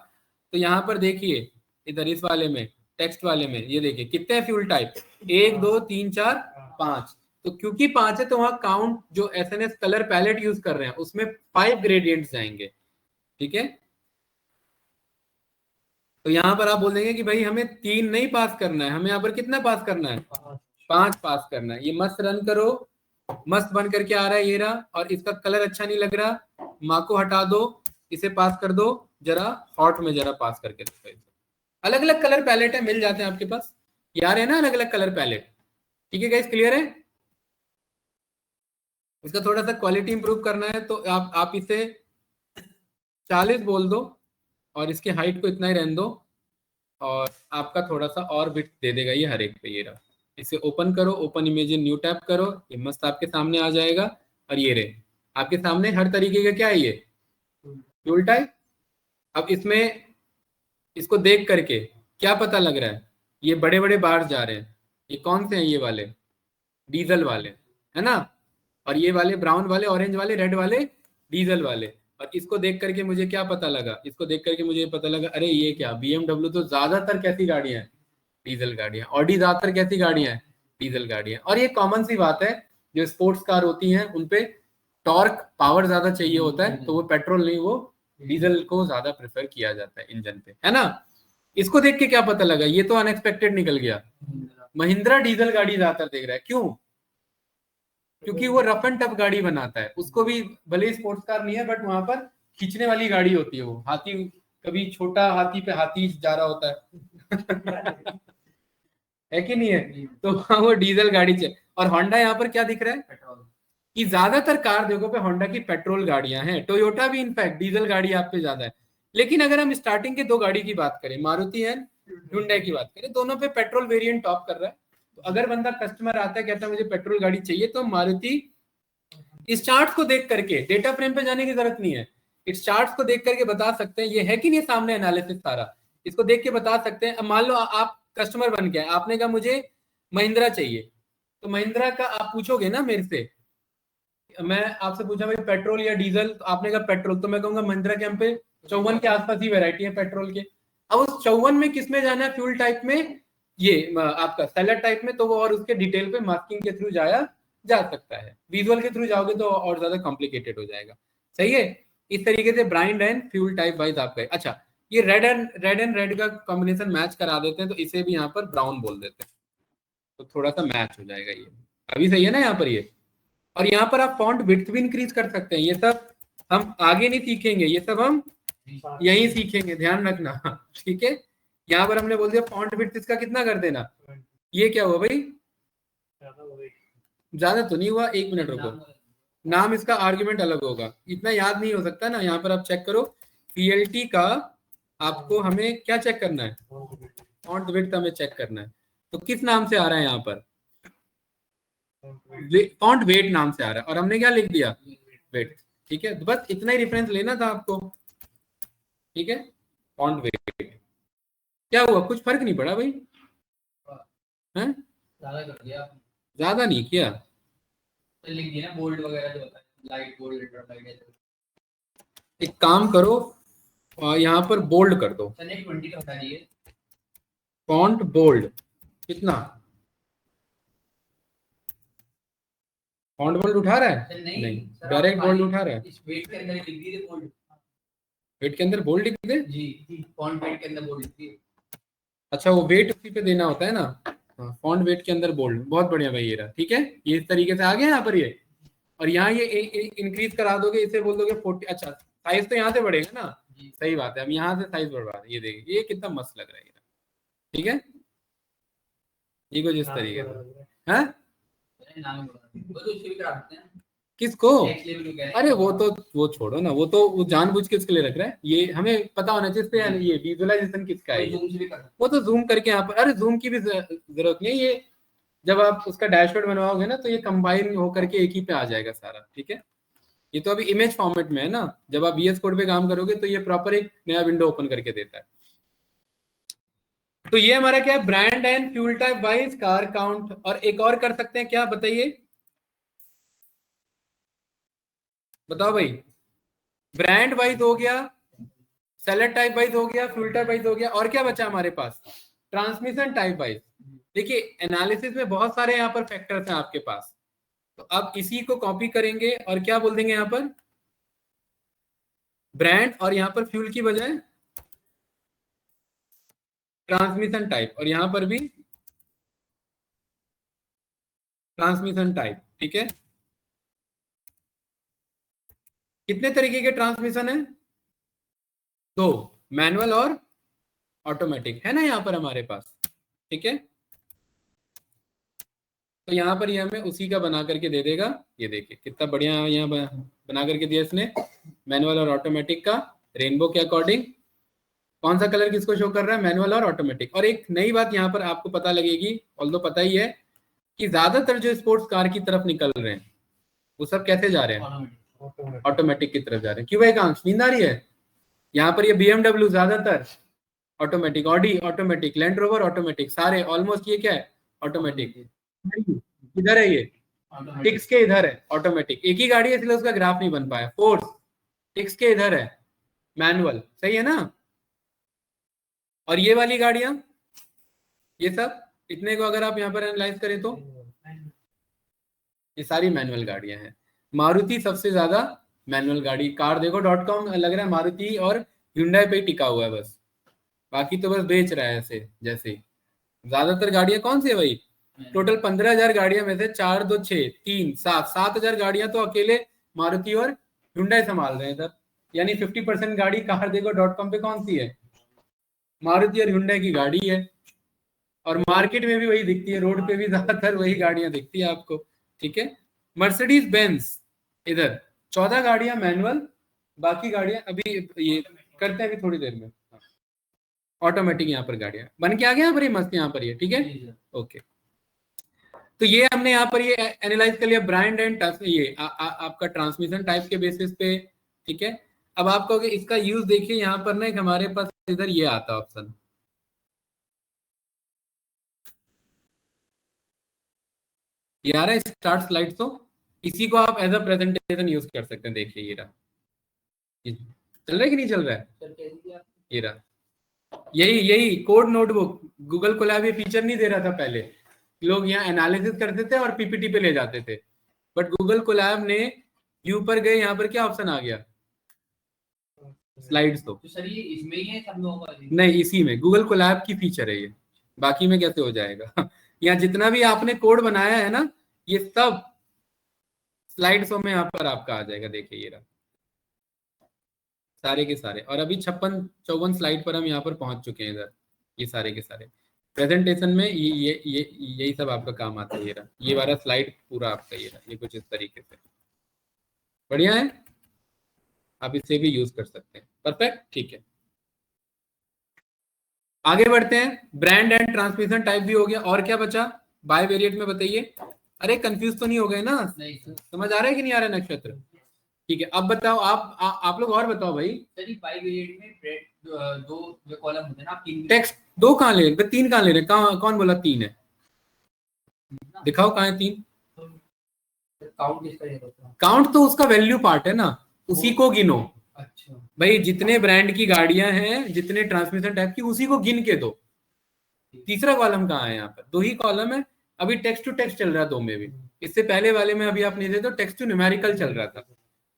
S1: तो यहाँ पर देखिए, इधर इस वाले में, टेक्स्ट वाले में, ये देखिए कितने फ्यूल टाइप, 1 2 3 4 5। तो क्योंकि 5 है तो वहां काउंट जो एसएनएस कलर पैलेट यूज कर रहे हैं उसमें 5 ग्रेडियंट्स जाएंगे। ठीक है, तो यहाँ पर आप बोल देंगे कि भाई हमें 3 नहीं पास करना है, हमें यहाँ पर कितना पास करना है, 5 पास करना है। ये मस्त रन करो, मस्त बन करके आ रहा है ये रहा, और इसका कलर अच्छा नहीं लग रहा, माँ को हटा दो, इसे पास कर दो, जरा हॉट में जरा पास करके दो। अलग अलग कलर पैलेट है, मिल जाते हैं आपके पास, यार है ना, अलग अलग कलर पैलेट। ठीक है गाइस, क्लियर है? इसका थोड़ा सा क्वालिटी इंप्रूव करना है तो आप इसे 40 बोल दो और इसकी हाइट को इतना ही रहने दो, और आपका थोड़ा सा और बिट दे देगा ये हर एक पे। ये रहा, इसे ओपन करो, open image in new tab करो, ये मस्त आपके सामने आ जाएगा। और ये रहे आपके सामने हर तरीके का क्या है, ये फ्यूल टाइप। अब इसमें इसको देख करके क्या पता लग रहा है, ये बड़े बड़े बार जा रहे हैं, ये कौन से हैं, ये वाले डीजल वाले, है ना? और ये वाले ब्राउन वाले, ऑरेंज वाले, रेड वाले डीजल वाले। और इसको देख करके मुझे क्या पता लगा, इसको देख करके मुझे पता लगा, अरे ये क्या, BMW तो ज्यादातर कैसी गाड़ियां हैं, डीजल गाड़ियां। ऑडी ज्यादातर कैसी गाड़ियां हैं, डीजल गाड़ियां। और ये कॉमन सी बात है, जो स्पोर्ट्स कार होती हैं उनपे टॉर्क पावर ज्यादा चाहिए होता है, तो वो पेट्रोल नहीं, वो डीजल को ज्यादा प्रेफर किया जाता है इंजन पे, है ना? इसको देख के क्या पता लगा, ये तो अनएक्सपेक्टेड निकल गया, महिंद्रा डीजल गाड़ी ज्यादातर देख रहा है। क्यों? क्योंकि वो रफ एंड टफ गाड़ी बनाता है, उसको भी भले ही स्पोर्ट्स कार नहीं है बट वहां पर खींचने वाली गाड़ी होती है। वो हाथी, कभी छोटा हाथी पे हाथी जा रहा होता है है कि नहीं है? तो वो डीजल गाड़ी चाहिए। और होंडा यहाँ पर क्या दिख रहा है, पेट्रोल की ज्यादातर कार देखो पे होंडा की पेट्रोल गाड़ियां हैं, टोयोटा भी इनफैक्ट डीजल गाड़ी आप पे ज्यादा है। लेकिन अगर हम स्टार्टिंग के 2 गाड़ी की बात करें, मारुति एंड हुंडई की बात करें, दोनों पे पेट्रोल वेरिएंट टॉप कर रहा है। तो अगर बंदा कस्टमर आता है कहता है मुझे पेट्रोल गाड़ी चाहिए, तो मारुति इस चार्ट को देख करके, डेटा फ्रेम पे जाने की जरूरत नहीं है, इस चार्ट को देख करके बता सकते हैं, ये है कि नहीं सामने एनालिसिस सारा, इसको देख के बता सकते हैं। अब मान लो आप कस्टमर बन गए, आपने कहा मुझे महिंद्रा चाहिए, तो महिंद्रा का आप पूछोगे ना मेरे से, मैं आपसे पूछा भाई पेट्रोल या डीजल, तो आपने कहा पेट्रोल, तो मैं कहूंगा महिंद्रा के हम पे 54 के आसपास ही वैरायटी है पेट्रोल के। अब उस 54 में किस में जाना है, फ्यूल टाइप में, ये आपका सेलर टाइप में, तो वो और उसके डिटेल पे मार्किंग के थ्रू जाया जा सकता है। विजुअल के थ्रू जाओगे तो और ज्यादा कॉम्प्लिकेटेड हो जाएगा। सही है, इस तरीके से brand and fuel type wise आपका। अच्छा, ये रेड एंड रेड का कॉम्बिनेशन मैच करा देते हैं, तो इसे भी यहाँ पर ब्राउन बोल देते हैं, तो थोड़ा सा मैच हो जाएगा। ये अभी सही है ना यहाँ पर ये। और यहाँ पर आप फॉन्ट विड्थ भी इंक्रीज कर सकते हैं, ये सब हम आगे नहीं सीखेंगे, ये सब हम यही सीखेंगे, ध्यान रखना। ठीक है, यहाँ पर हमने बोल दिया फॉन्ट विड्थ इसका कितना कर देना। ये क्या हुआ भाई, ज्यादा तो नहीं हुआ, 1 मिनट रुको, नाम इसका आर्ग्यूमेंट अलग होगा, इतना याद नहीं हो सकता ना। यहाँ पर आप चेक करो, PLT का आपको हमें क्या चेक करना है, फॉन्ट विड्थ हमें चेक करना है। तो किस नाम से आ रहा है यहाँ पर, फॉन्ट वेट नाम से आ रहा है, और हमने क्या लिख दिया, वेट। ठीक है, तो बस इतना ही रेफरेंस लेना था आपको। ठीक है, फॉन्ट वेट क्या हुआ, कुछ फर्क नहीं पड़ा भाई, है?
S2: ज्यादा कर दिया आपने।
S1: ज्यादा नहीं किया,
S2: तो लिख दिया ना बोल्ड वगैरह जो होता है, लाइट बोल्ड लाइट।
S1: एक काम करो यहाँ पर बोल्ड कर दो,
S2: चलिए 20 का बता दिए।
S1: फॉन्ट बोल्ड कितना, फॉन्ट बोल्ड उठा रहा है? नहीं, डायरेक्ट बोल्ड उठा रहा है।
S2: इस वेट के अंदर लिख दीजिए बोल्ड।
S1: वेट के अंदर बोल्ड लिख दे?
S2: जी फॉन्ट वेट के अंदर बोल्ड लिख दीजिए।
S1: अच्छा, वो वेट उसी पे देना होता है ना। हाँ, फॉन्ट वेट के अंदर बोल्ड, बहुत बढ़िया भाई, ये रहा, ठीक है, ये इस तरीके से आ गया यहाँ पर ये। और यहाँ ये इंक्रीज करा दोगे, इसे बोल दोगे 40। अच्छा, साइज तो यहाँ से बढ़ेगा ना, सही बात है, हम यहाँ से साइज बढ़वा दें, ये देखिए ये कितना मस्त लग रहा है, ठीक है, ये कुछ इस तरीके से। हाँ, किसको? अरे वो छोड़ो ना, वो जानबूझ के उसके लिए रख रहा है, ये हमें पता होना चाहिए इससे ये विजुअलाइजेशन किसका है। वो तो जूम करके यहाँ पर, अरे जूम की भी जरूरत नहीं है, ये जब आप उसका डैशबोर्ड बनवाओगे ना तो ये कंबाइन होकर के एक ही पे आ जाएगा सारा, ठीक है। ये तो अभी इमेज फॉर्मेट में है ना, जब आप VS कोड पे काम करोगे तो ये प्रॉपर एक नया विंडो ओपन करके देता है। तो ये हमारा क्या है, brand and fuel type wise car count. और एक और कर सकते हैं क्या, बताइए, बताओ भाई। ब्रांड वाइज हो गया, सेलर टाइप वाइज हो गया, फ्यूल टाइप वाइज हो गया, और क्या बचा हमारे पास, ट्रांसमिशन टाइप वाइज। देखिए एनालिसिस में बहुत सारे यहाँ पर फैक्टर्स हैं आपके पास, तो आप इसी को कॉपी करेंगे और क्या बोल देंगे यहाँ पर, ब्रांड, और यहाँ पर फ्यूल की बजाय ट्रांसमिशन टाइप, और यहाँ पर भी ट्रांसमिशन टाइप, ठीक है। कितने तरीके के ट्रांसमिशन है, दो, मैनुअल और ऑटोमेटिक, है ना यहाँ पर हमारे पास, ठीक है। तो यहाँ पर ये हमें उसी का बना करके दे देगा, ये देखिए कितना बढ़िया यहाँ बना करके दिया इसने, मैनुअल और ऑटोमेटिक का, रेनबो के अकॉर्डिंग। कौन सा कलर किसको शो कर रहा है, मैनुअल और ऑटोमेटिक। और एक नई बात यहाँ पर आपको पता लगेगी, ऑल्दो पता ही है, कि ज्यादातर जो स्पोर्ट्स कार की तरफ निकल रहे हैं वो सब कैसे जा रहे हैं, ऑटोमेटिक की तरफ जा रहे हैं। क्यों भाई, कांक्ष नींद आ रही है? यहाँ पर ये BMW ज्यादातर automatic, Audi automatic, land rover automatic, सारे ऑलमोस्ट ये क्या है, ऑटोमेटिक। इधर है ये, टिक्स के इधर है ऑटोमेटिक, एक ही गाड़ी है इसलिए उसका ग्राफ नहीं बन पाया। फोर्स टिक्स के इधर है मैनुअल, सही है ना। और ये वाली गाड़ियां, ये सब इतने को अगर आप यहाँ पर एनालाइज करें तो ये सारी मैनुअल गाड़ियां हैं। मारुति सबसे ज्यादा मैनुअल गाड़ी, कार देखो .com लग रहा है मारुति और Hyundai पे ही टिका हुआ है बस, बाकी तो बस बेच रहा है ऐसे जैसे ही। ज्यादातर गाड़ियां कौन सी है भाई, टोटल 15,000 गाड़ियां में से 4 2 6 3 7 7,000 गाड़ियां तो अकेले मारुति और Hyundai संभाल रहे हैं सर। यानी 50% गाड़ी कार देखो .com पे कौन सी है, मारुति और Hyundai की गाड़ी है। और मार्केट में भी वही दिखती है, रोड पे भी ज्यादातर वही गाड़ियां दिखती है आपको, ठीक है। मर्सिडीज बेंज इधर 14 गाड़ियां मैनुअल, बाकी गाड़ियां अभी ये करते हैं अभी थोड़ी देर में, ऑटोमेटिक यहाँ पर गाड़ियां बन के आ गया यहाँ पर, ये मस्त यहाँ पर ये, ठीक है, ओके। तो ये हमने यहाँ पर ये एनालाइज कर लिया, ब्रांड एंड ये आपका ट्रांसमिशन टाइप के बेसिस पे, ठीक है। अब आप कहोगे इसका यूज देखिए, यहाँ पर ना एक हमारे पास इधर ये आता ऑप्शन, ये आ रहा है स्टार्ट स्लाइड, तो इसी को आप एज अ प्रेजेंटेशन यूज कर सकते हैं। देखिए ये रहा, ये चल रहा है कि नहीं चल रहा है, ये रहा, यही कोड नोटबुक। गूगल कोलैब ये फीचर नहीं दे रहा था पहले, लोग यहाँ एनालिसिस करते थे और पीपीटी पे ले जाते थे, बट गूगल कोलैब ने व्यू पर गए, यहाँ पर क्या ऑप्शन आ गया, स्लाइड्स। तो
S2: सर ये इसमें ही है सब लोगों का?
S1: नहीं, इसी में गूगल कोलैब की फीचर है ये, बाकी में कैसे हो जाएगा यहाँ जितना भी आपने कोड बनाया है ना, ये सब स्लाइड शो में यहाँ पर आपका आ जाएगा। देखिए ये रहा सारे के सारे, और अभी 56-54 स्लाइड पर हम यहाँ पर पहुंच चुके हैं इधर, ये सारे के सारे प्रेजेंटेशन में ये यही सब आपका काम आता है। ये रहा, ये वाला स्लाइड पूरा आपका ये रहा, ये कुछ इस तरीके से बढ़िया है, आप इसे भी यूज कर सकते हैं, परफेक्ट, ठीक है। आगे बढ़ते हैं, ब्रांड एंड ट्रांसमिशन टाइप भी हो गया, और क्या बचा बाय वेरिएंट में, बताइए। अरे कंफ्यूज तो नहीं हो गए ना,
S2: नहीं सर।
S1: समझ आ रहा है कि नहीं आ रहा है नक्षत्र, ठीक है। अब बताओ आप लोग और बताओ भाई,
S2: सर ये बाय वेरिएंट में दो जो कॉलम होते हैं ना, आप तीन
S1: टेक्स्ट दो कहाँ ले रहे, तीन कहाँ ले रहे, कौन बोला तीन है, दिखाओ कहाँ है 3?
S2: काउंट किसका ये होता है?
S1: काउंट तो उसका वैल्यू पार्ट है ना, उसी को गिनो।
S2: अच्छा
S1: भाई जितने ब्रांड की गाड़ियां हैं, जितने ट्रांसमिशन टाइप की, उसी को गिन के दो। तीसरा कॉलम कहाँ है? यहाँ पर 2 ही कॉलम है। अभी टेक्स्ट टू टेक्स्ट चल रहा है 2 में भी। इससे पहले वाले में अभी आप नहीं थे तो टेक्स्ट टू न्यूमेरिकल चल रहा था,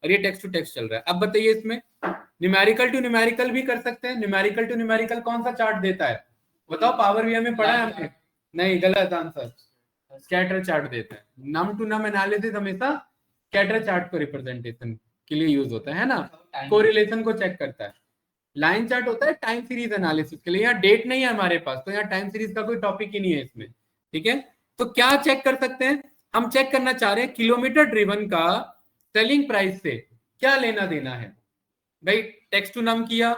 S1: और ये टेक्स्ट टू टेक्स्ट चल रहा है। अब बताइए इसमें न्यूमेरिकल टू न्यूमेरिकल भी कर सकते हैं। न्यूमेरिकल टू न्यूमेरिकल कौन सा चार्ट देता है बताओ? पावर बीआई में पढ़ा है हमने? नहीं, गलत आंसर। स्कैटर चार्ट देता है। नम टू नम एनालिसिस हमेशा स्कैटर चार्ट को रिप्रेजेंटेशन के लिए यूज होता है ना, कोरिलेशन को चेक करता है। लाइन चार्ट होता है टाइम सीरीज एनालिसिस के लिए। यहाँ डेट नहीं है हमारे पास, तो यहाँ टाइम सीरीज का कोई टॉपिक ही नहीं है इसमें, ठीक है। तो क्या चेक कर सकते हैं हम? चेक करना चाह रहे हैं किलोमीटर ड्रिवन का सेलिंग प्राइस से क्या लेना देना है। भाई टेक्स्ट टू नम किया,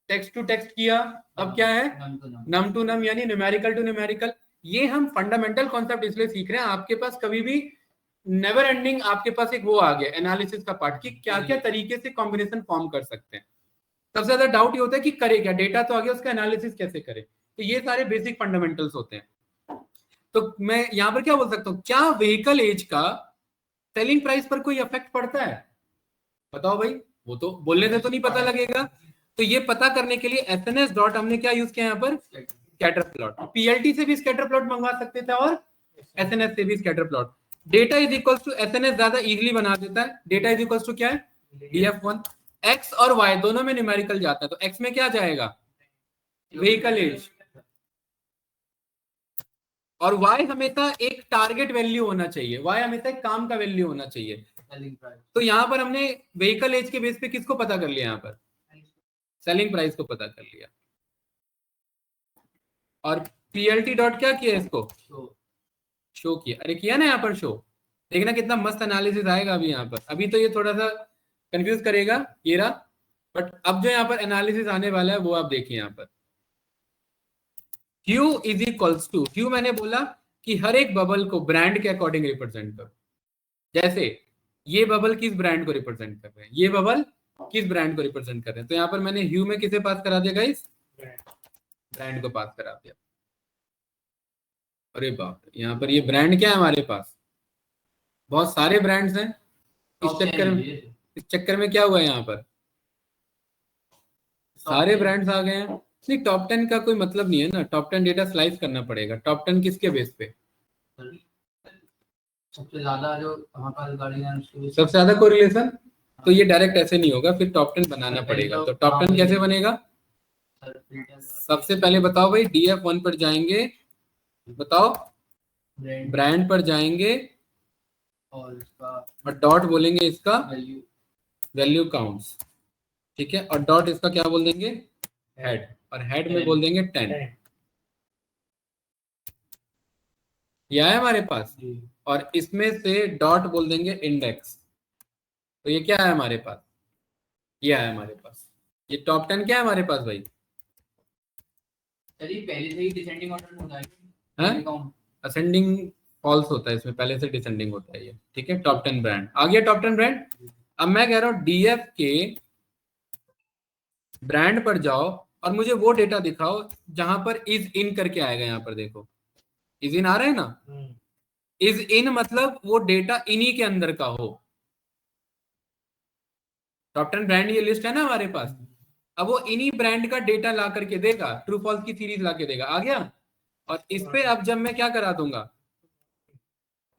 S1: टेक्स्ट टू टेक्स्ट किया, अब क्या है? नम टू नम, यानी न्यूमेरिकल टू न्यूमेरिकल। ये हम फंडामेंटल कॉन्सेप्ट इसलिए सीख रहे हैं, आपके पास कभी भी नेवर एंडिंग आपके पास एक वो आ गया एनालिसिस का पार्ट कि क्या क्या तरीके से कॉम्बिनेशन फॉर्म कर सकते हैं। सबसे ज्यादा डाउट ये होता है कि करे क्या, डेटा तो आ गया, उसका एनालिसिस कैसे करे। तो ये सारे बेसिक फंडामेंटल्स होते हैं। तो मैं यहां पर क्या बोल सकता हूं, क्या व्हीकल एज का सेलिंग प्राइस पर कोई इफेक्ट पड़ता है? बताओ भाई, वो तो बोलने से तो नहीं पता लगेगा। तो ये पता करने के लिए एसएनएस डॉट हमने क्या यूज किया यहाँ पर? Scatter plot. पीएलटी से भी स्कैटर प्लॉट मंगवा सकते थे और एसएनएस से भी scatter plot. Data is equal to SNS ज्यादा इजीली बना देता है। डेटा इज इक्वल टू क्या है? डीएफ1। एक्स और वाई दोनों में न्यूमेरिकल जाता है, तो एक्स में क्या जाएगा? Vehicle as. और वाई हमेशा एक टारगेट वैल्यू होना चाहिए, वाई हमेशा एक काम का वैल्यू होना चाहिए। तो यहां पर हमने व्हीकल एज के बेस पे किसको पता कर लिया? यहां पर सेलिंग प्राइस को पता कर लिया। और पीएलटी डॉट क्या किया? इसको शो किया। अरे किया ना यहाँ पर शो, देखना कितना मस्त एनालिसिस आएगा अभी यहाँ पर। अभी तो ये थोड़ा सा कंफ्यूज करेगा ये रहा, बट अब जो यहाँ पर एनालिसिस आने वाला है वो आप देखिए। यहाँ पर Q is equals to, Q मैंने बोला कि हर एक बबल को ब्रांड के अकॉर्डिंग रिप्रेजेंट करो। जैसे ये बबल किस ब्रांड को रिप्रेजेंट कर रहे हैं, ये बबल किस ब्रांड को रिप्रेजेंट कर रहे हैं। तो यहाँ पर मैंने ह्यू में किसे पास करा दिया गाइस? ब्रांड को पास करा दिया। अरे बाप, यहाँ पर ये ब्रांड क्या है हमारे पास? बहुत सारे ब्रांड्स हैं। इस चक्कर में क्या हुआ है? यहाँ पर सारे ब्रांड्स आ गए हैं। नहीं, टॉप 10 का कोई मतलब नहीं है ना। टॉप 10 डेटा स्लाइस करना पड़ेगा। टॉप 10 किसके बेस पे?
S2: सबसे ज्यादा जो हमारे गाड़ियां हैं उसके
S1: सबसे ज्यादा कोरिलेशन। तो ये डायरेक्ट ऐसे नहीं होगा, फिर टॉप 10 बनाना पड़ेगा। तो टॉप 10 कैसे बनेगा? सबसे पहले बताओ भाई, DF1 पर जाएंगे, बताओ ब्रांड पर जाएंगे और डॉट बोलेंगे इसका वैल्यू काउंट्स, ठीक है। और डॉट इसका क्या बोल देंगे? हेड। और हेड में बोल देंगे 10। ये है हमारे पास। और इसमें से डॉट बोल देंगे इंडेक्स। तो ये क्या है हमारे पास? ये है हमारे पास। ये टॉप 10 क्या है हमारे पास भाई?
S2: चलिए पहले से ही डिसेंडिंग ऑर्डर में होता है,
S1: असेंडिंग फॉल्स होता है इसमें, पहले से डिसेंडिंग होता है ये, ठीक है। टॉप 10 ब्रांड आ गया। Top 10 brand. अब मैं कह रहा हूँ डीएफ के ब्रांड पर जाओ और मुझे वो डेटा दिखाओ जहां पर इज इन करके आएगा। यहाँ पर देखो इज इन आ रहा है ना। इज इन मतलब वो डेटा इन्हीं के अंदर का हो। टॉप 10 ब्रांड ये लिस्ट है ना हमारे पास। अब वो इन्हीं ब्रांड का डेटा ला करके देगा, ट्रू फॉल्स की सीरीज ला के देगा। आ गया। और इस पे अब जब मैं क्या करा दूंगा,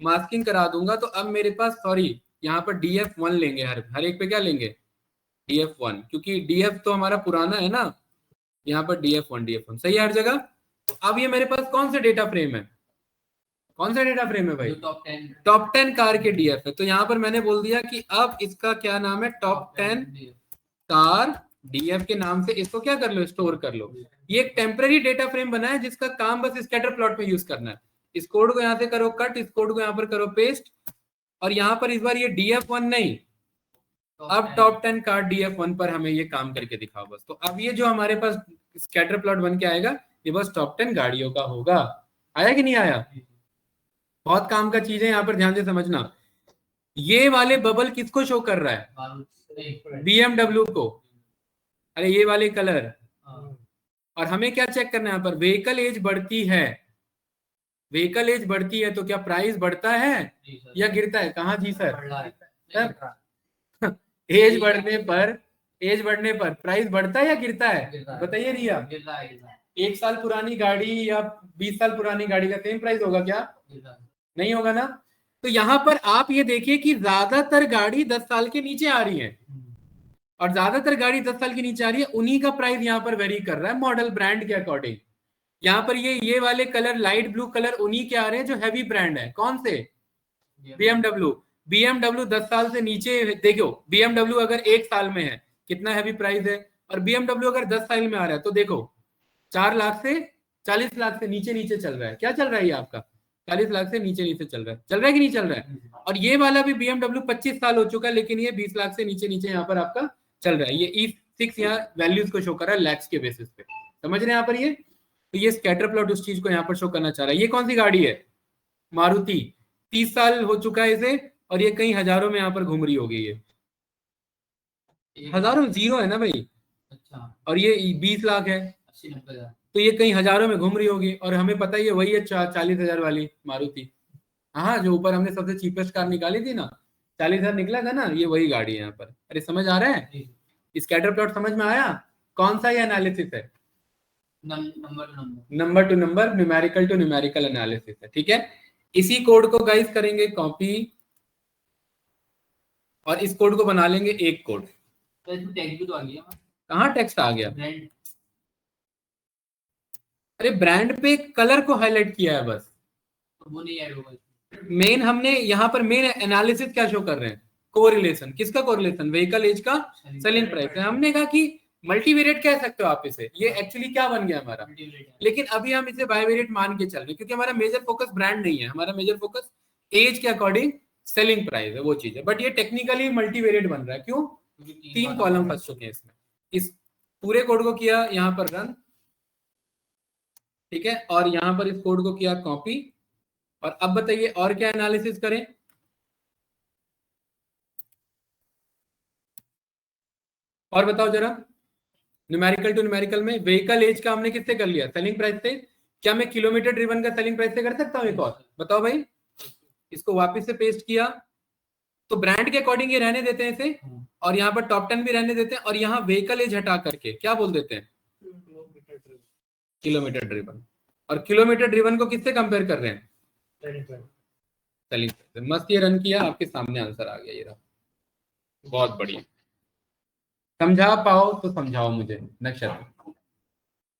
S1: मास्किंग करा दूंगा, तो अब मेरे पास सॉरी यहाँ पर DF1 लेंगे। हर एक पे क्या लेंगे? DF1, क्योंकि DF तो हमारा पुराना है ना। यहाँ पर DF1 सही है हर जगह। तो अब ये मेरे पास कौन सा डेटा फ्रेम है? कौन सा डेटा फ्रेम है भाई? टॉप 10 कार के DF है। तो यहाँ पर मैंने बोल दिया कि अब इसका क्या नाम है? टॉप 10 कार DF के नाम से इसको क्या कर लो? स्टोर कर लो। ये एक टेम्पररी डेटा फ्रेम बना है जिसका काम बस स्कैटर प्लॉट में यूज करना है। इस कोड को यहाँ से करो कट, इस कोड को यहाँ पर करो पेस्ट। और यहाँ पर इस बार ये DF1 नहीं, अब टॉप 10 कार्ड DF1 पर हमें ये काम करके दिखाओ बस। तो अब ये जो हमारे पास स्कैटर प्लॉट बन के आएगा, ये बस टॉप 10 गाड़ियों का होगा। आया कि नहीं आया? बहुत काम का चीज है, यहाँ पर ध्यान से समझना। ये वाले बबल किसको शो कर रहा है? BMW को। अरे ये वाले कलर। और हमें क्या चेक करना है यहाँ पर? व्हीकल एज बढ़ती है व्हीकल एज बढ़ती है तो क्या प्राइस बढ़ता है
S2: जी सर।
S1: या गिरता है? कहाँ जी सर?
S2: बढ़ रहा है।
S1: सर,
S2: नहीं बढ़ रहा।
S1: एज बढ़ने पर प्राइस बढ़ता है या गिरता है?
S2: गिर रहा है।
S1: बताइए रिया।
S2: गिर रहा है, गिर रहा है।
S1: 1 साल पुरानी गाड़ी या 20 साल पुरानी गाड़ी का सेम प्राइस होगा क्या?
S2: गिर रहा है।
S1: नहीं होगा ना। तो यहाँ पर आप ये देखिए कि ज्यादातर गाड़ी 10 साल के नीचे आ रही है, और ज्यादातर गाड़ी 10 साल के नीचे आ रही है, उन्हीं का प्राइस यहाँ पर वेरी कर रहा है मॉडल ब्रांड के अकॉर्डिंग। यहाँ पर ये वाले कलर लाइट ब्लू कलर उन्हीं के आ रहे हैं जो हैवी ब्रांड है। कौन से? BMW। BMW 10 साल से नीचे देखो, BMW अगर 1 साल में है कितना हैवी प्राइस है, और BMW अगर 10 साल में आ रहा है तो देखो 4 लाख से 40 लाख से नीचे नीचे चल रहा है। क्या चल रहा है ये आपका? 40 लाख से नीचे नीचे चल रहा है कि नहीं चल रहा है? और ये वाला भी BMW 25 साल हो चुका है, लेकिन ये 20 लाख से नीचे नीचे यहाँ पर आपका चल रहा है। ये E6 यहाँ वैल्यूज को शो कर रहा है लैक्स के बेसिस पे, समझ रहे हैं यहाँ पर ये? तो ये स्कैटर प्लॉट उस चीज को यहाँ पर शो करना चाह रहा है। ये कौन सी गाड़ी है? मारुति। 30 साल हो चुका है इसे, और ये कई हजारों में यहाँ पर घूम रही होगी। ये हजारों जीरो है ना भाई।
S2: अच्छा।
S1: और ये 20 लाख है,
S2: 80-90 हज़ार।
S1: तो ये कई हजारों में घूम रही होगी, और हमें पता ही है वही है 40,000 वाली मारुति। हाँ, जो ऊपर हमने सबसे चीपेस्ट कार निकाली थी ना, 40,000 निकला था ना, ये वही गाड़ी है यहाँ पर। अरे समझ आ रहा है? स्कैटर प्लॉट समझ में आया? कौन सा ये एनालिसिस है? Number to number, numerical to numerical analysis है। ठीक है, इसी कोड को गाइस करेंगे कॉपी, और इस कोड को बना लेंगे एक कोड।
S2: तो इसमें टेक्स्ट भी तो आ गया।
S1: कहाँ टेक्स्ट आ गया?
S2: ब्रांड।
S1: अरे ब्रांड पे कलर को हाईलाइट किया है बस,
S2: तो वो नहीं ऐड होगा।
S1: मेन हमने यहाँ पर मेन एनालिसिस क्या शो कर रहे हैं? कोरिलेशन। किसका कोरिलेशन? व्हीकल एज का सेलिंग प्राइस। हमने कहा कि मल्टीवेरिएट कह सकते हो आप इसे, ये एक्चुअली क्या बन गया हमारा, लेकिन अभी हम इसे बाइवेरिएट मान के चल रहे हैं, क्योंकि हमारा मेजर फोकस ब्रांड नहीं है, हमारा मेजर फोकस एज के अकॉर्डिंग सेलिंग प्राइस है, वो चीज है। बट ये टेक्निकली मल्टीवेरिएट बन रहा है। क्यों? 3 कॉलम फंस चुके हैं इसमें। इस पूरे कोड को किया यहाँ पर रन, ठीक है, और यहाँ पर इस कोड को किया कॉपी। और अब बताइए और क्या एनालिसिस करें? और बताओ जरा। न्यूमेरिकल टू न्यूमेरिकल में व्हीकल एज का हमने किससे कर लिया? सेलिंग प्राइस से। क्या मैं किलोमीटर ड्रिवन का सेलिंग प्राइस से कर सकता हूँ एक और? बताओ भाई। इसको वापस से पेस्ट किया, तो ब्रांड के अकॉर्डिंग ये रहने देते हैं इसे, और यहाँ पर टॉप 10 भी रहने देते हैं, और यहाँ व्हीकल एज हटा करके क्या बोल देते हैं? Kilometre driven. और किलोमीटर ड्रिवन को किससे कंपेयर कर रहे हैं? Selling price. मस्त, ये रन किया, आपके सामने आंसर आ गया। ये रहा, बहुत बढ़िया। समझा पाओ तो समझाओ मुझे नक्षत्र,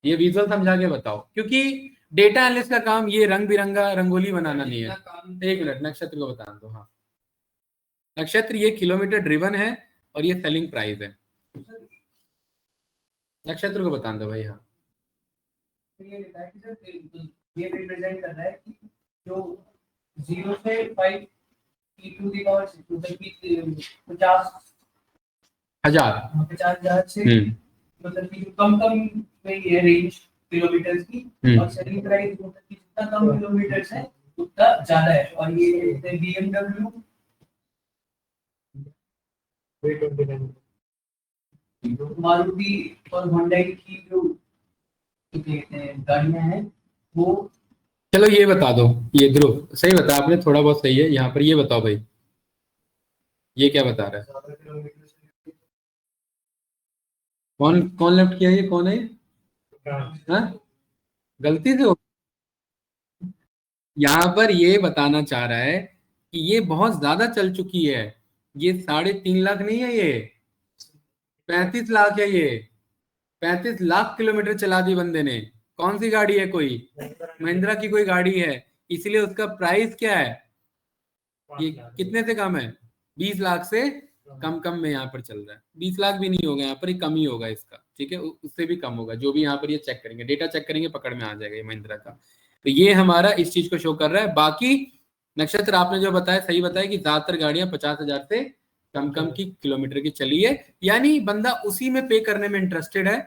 S1: ये विजुअल समझा के बताओ, क्योंकि डेटा एनालिस्ट का काम ये रंग बिरंगा रंगोली बनाना नहीं है। एक मिनट, नक्षत्र को बता दो। हाँ नक्षत्र, ये किलोमीटर ड्रिवन है और ये सेलिंग प्राइस है। नक्षत्र को बता दो भाई। हाँ
S2: ये रिप्रेजेंट कर रहा है कि जो 0 से 5 की टू द पावर 6 मतलब कि 50,000 से मतलब कि कम में ये रेंज किलोमीटर की, और सेलिंग प्राइस मतलब कि जितना कम किलोमीटर है उतना ज्यादा है। और ये BMW मारुति और होंडा की जो गाड़ियां हैं वो।
S1: चलो ये बता दो, ये ध्रुव सही बता आपने, थोड़ा बहुत सही है। यहाँ पर ये बताओ भाई, ये क्या बता रहा है? कौन लेफ्ट किया? ये कौन है? हाँ गलती से हो। यहाँ पर ये बताना चाह रहा है कि ये बहुत ज्यादा चल चुकी है। ये 3.5 लाख नहीं है, ये 35 लाख है। ये 35 लाख किलोमीटर चला दी बंदे ने। कौन सी गाड़ी है? कोई महिंद्रा की कोई गाड़ी है, इसलिए उसका प्राइस क्या है? ये कितने से कम है? 20 लाख से कम में यहाँ पर चल रहा है। 20 लाख भी नहीं होगा यहाँ पर, कम ही होगा इसका, ठीक है, उससे भी कम होगा। जो भी यहाँ पर ये चेक करेंगे, डेटा चेक करेंगे, पकड़ में आ जाएगा ये महिंद्रा का। तो ये हमारा इस चीज को शो कर रहा है। बाकी नक्षत्र आपने जो बताया सही बताया कि ज्यादातर गाड़ियां 50,000 से कम की किलोमीटर की चली है, यानी बंदा उसी में पे करने में इंटरेस्टेड है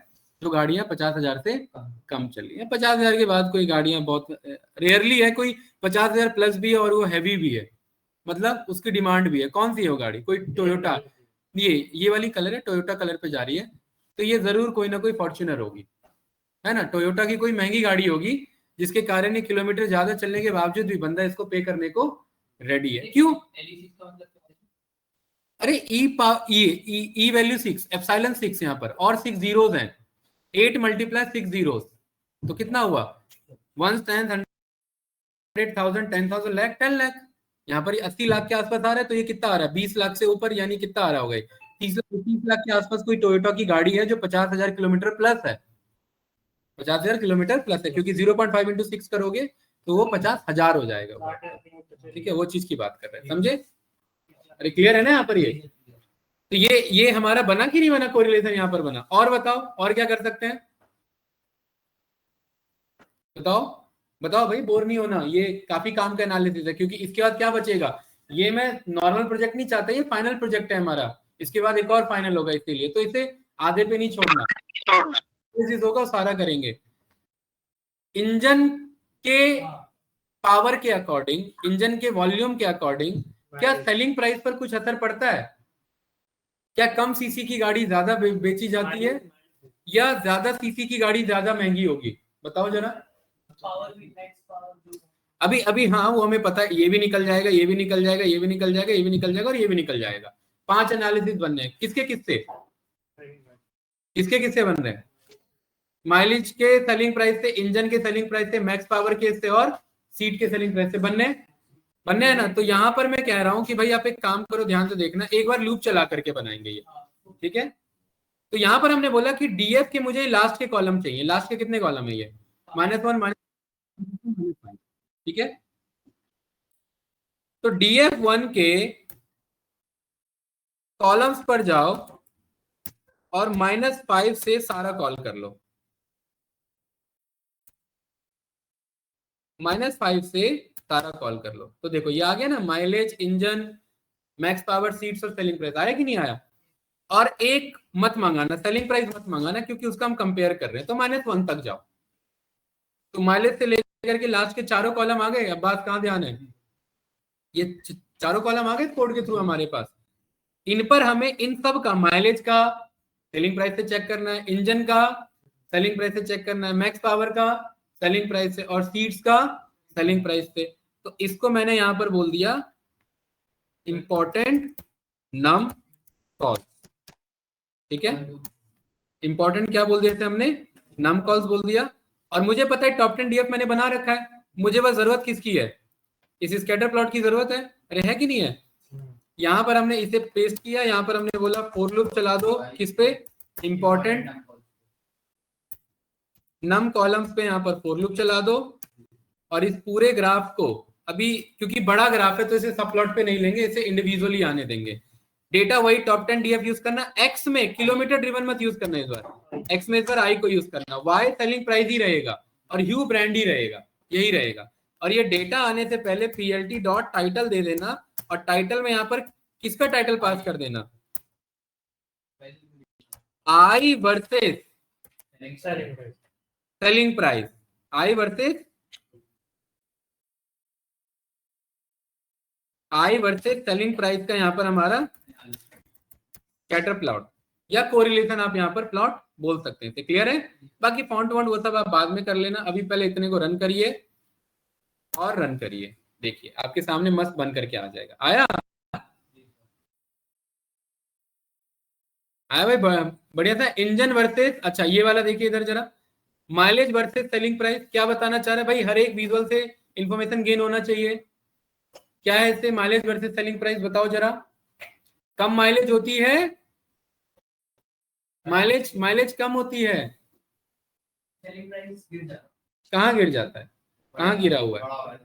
S1: जो गाड़ियां 50,000 से कम चली है। 50,000 के बाद कोई गाड़ियां बहुत रेयरली है, कोई 50,000 प्लस भी है और वो हैवी भी है, मतलब उसकी डिमांड भी है। कौन सी है वो गाड़ी? कोई टोयोटा, ये वाली कलर है, टोयोटा कलर पे जा रही है, तो ये जरूर कोई ना कोई फॉर्च्यूनर होगी, है ना। टोयोटा की कोई महंगी गाड़ी होगी जिसके कारण ये किलोमीटर ज्यादा चलने के बावजूद भी बंदा इसको पे करने को रेडी है। क्यों? अरे ई वैल्यू 6, एप्सिलॉन 6 यहाँ पर, और 6 जीरोस हैं, 8 × 6 जीरोस, तो कितना हुआ? 1 10 100,000 10,000 लाख 10 लाख। यहाँ पर 80 लाख के आसपास आ रहा है, तो ये कितना आ रहा है? 20 लाख से ऊपर, यानी कितना आ रहा होगा? 30 लाख के आसपास कोई टोयोटा की गाड़ी है जो 50,000 किलोमीटर प्लस है, 50,000 किलोमीटर प्लस है, क्योंकि 0.5 × 6 करोगे तो वो 50,000 हो जाएगा। ठीक है, वो चीज की बात कर रहे हैं, समझे? अरे क्लियर है ना यहाँ पर? तो ये हमारा बना कि नहीं बना? कोरिलेशन यहाँ पर बना। और बताओ, और क्या कर सकते हैं? बताओ बताओ भाई, बोर नहीं होना, ये काफी काम का एनालिसिस है, क्योंकि इसके बाद क्या बचेगा? ये मैं नॉर्मल प्रोजेक्ट नहीं चाहता, ये फाइनल प्रोजेक्ट है हमारा, इसके बाद एक और फाइनल होगा, इसीलिए तो इसे आधे पे नहीं छोड़ना, होगा सारा करेंगे। इंजन के पावर के अकॉर्डिंग, इंजन के वॉल्यूम के अकॉर्डिंग क्या सेलिंग प्राइस पर कुछ असर पड़ता है? क्या कम सीसी की गाड़ी ज्यादा बेची जाती है, या ज्यादा सीसी की गाड़ी ज्यादा महंगी होगी? बताओ जरा। अभी हाँ, वो हमें पता है, ये भी निकल जाएगा, ये भी निकल जाएगा, ये भी निकल जाएगा, ये भी निकल जाएगा, और ये भी निकल जाएगा। 5 एनालिसिस बनने हैं। किसके किससे बन रहे हैं? माइलेज के सेलिंग प्राइस से, इंजन के सेलिंग प्राइस से, मैक्स पावर के से, और सीट के सेलिंग प्राइस से बनने है ना। तो यहाँ पर मैं कह रहा हूँ कि भाई आप एक काम करो, ध्यान से देखना, एक बार लूप चला करके बनाएंगे ये, ठीक है? तो यहाँ पर हमने बोला कि डीएफ के मुझे लास्ट के कॉलम चाहिए। लास्ट के कितने कॉलम है ये? -1 -5, ठीक है? तो DF1 के कॉलम्स पर जाओ और -5 से सारा कॉल कर लो, -5 से सारा कॉल कर लो। तो देखो ये आ गया ना, mileage, engine, max power, seats और सेलिंग प्राइस। आया कि नहीं आया? और एक मत मंगाना, सेलिंग प्राइस मत मंगाना, क्योंकि उसका हम कंपेयर कर रहे हैं। तो -1 तक जाओ, तो माइलेज से लेकर के लास्ट के चारों कॉलम आ गए। अब बात कहाँ ध्यान है? ये चारों कॉलम आ गए कोड के थ्रू हमारे पास। इन पर हमें इन सब का, माइलेज का सेलिंग प्राइस से चेक करना है, इंजन का सेलिंग प्राइस से चेक करना है, मैक्स पावर का सेलिंग प्राइस से, और सीट्स का सेलिंग प्राइस से। तो इसको मैंने यहां पर बोल दिया इंपॉर्टेंट नम कॉल्स, ठीक है? इंपॉर्टेंट क्या बोल दिए थे हमने? नम कॉल्स बोल दिया। और मुझे पता है टॉप 10 डीएफ मैंने बना रखा है, मुझे बस जरूरत किसकी है? इस स्कैटर प्लॉट की जरूरत है। अरे है कि नहीं है? यहाँ पर हमने इसे पेस्ट किया, यहाँ पर हमने बोला फॉर लूप चला दो, किस पे? इंपॉर्टेंट नम कॉलम्स पे यहाँ पर फॉर लूप चला दो। और इस पूरे ग्राफ को, अभी क्योंकि बड़ा ग्राफ है तो इसे सब प्लॉट पे नहीं लेंगे, इसे इंडिविजुअली आने देंगे। डेटा वही टॉप 10 डीएफ यूज करना, एक्स में किलोमीटर ड्रिवन मत यूज करना इस बार, एक्स में इस बार आई को यूज करना, वाई सेलिंग प्राइस ही रहेगा, और ह्यू ब्रांड ही रहेगा, यही रहेगा। और ये डेटा आने से पहले plt डॉट टाइटल दे देना, और टाइटल में यहाँ पर किसका टाइटल पास कर देना? आई वर्सेस सेलिंग प्राइस, आई वर्सेस सेलिंग प्राइस का यहाँ पर हमारा स्कैटर प्लॉट या कोरिलेशन आप यहाँ पर प्लॉट बोल सकते हैं। क्लियर है? बाकी फॉन्ट वॉन्ट वो सब आप बाद में कर लेना, अभी पहले इतने को रन करिए, और रन करिए, देखिए आपके सामने मस्त बन करके आ जाएगा। आया भाई, बढ़िया था। इंजन वर्सेस, अच्छा ये वाला देखिए इधर जरा, माइलेज वर्सेस सेलिंग प्राइस। क्या बताना चाह रहे हैं भाई? हर एक विजुअल से इंफॉर्मेशन गेन होना चाहिए। क्या है इससे? माइलेज वर्सेस सेलिंग प्राइस बताओ जरा। कम माइलेज होती है, माइलेज कम होती है,
S2: सेलिंग प्राइस गिर जाता है।
S1: कहाँ गिर जाता है? कहाँ गिरा हुआ है?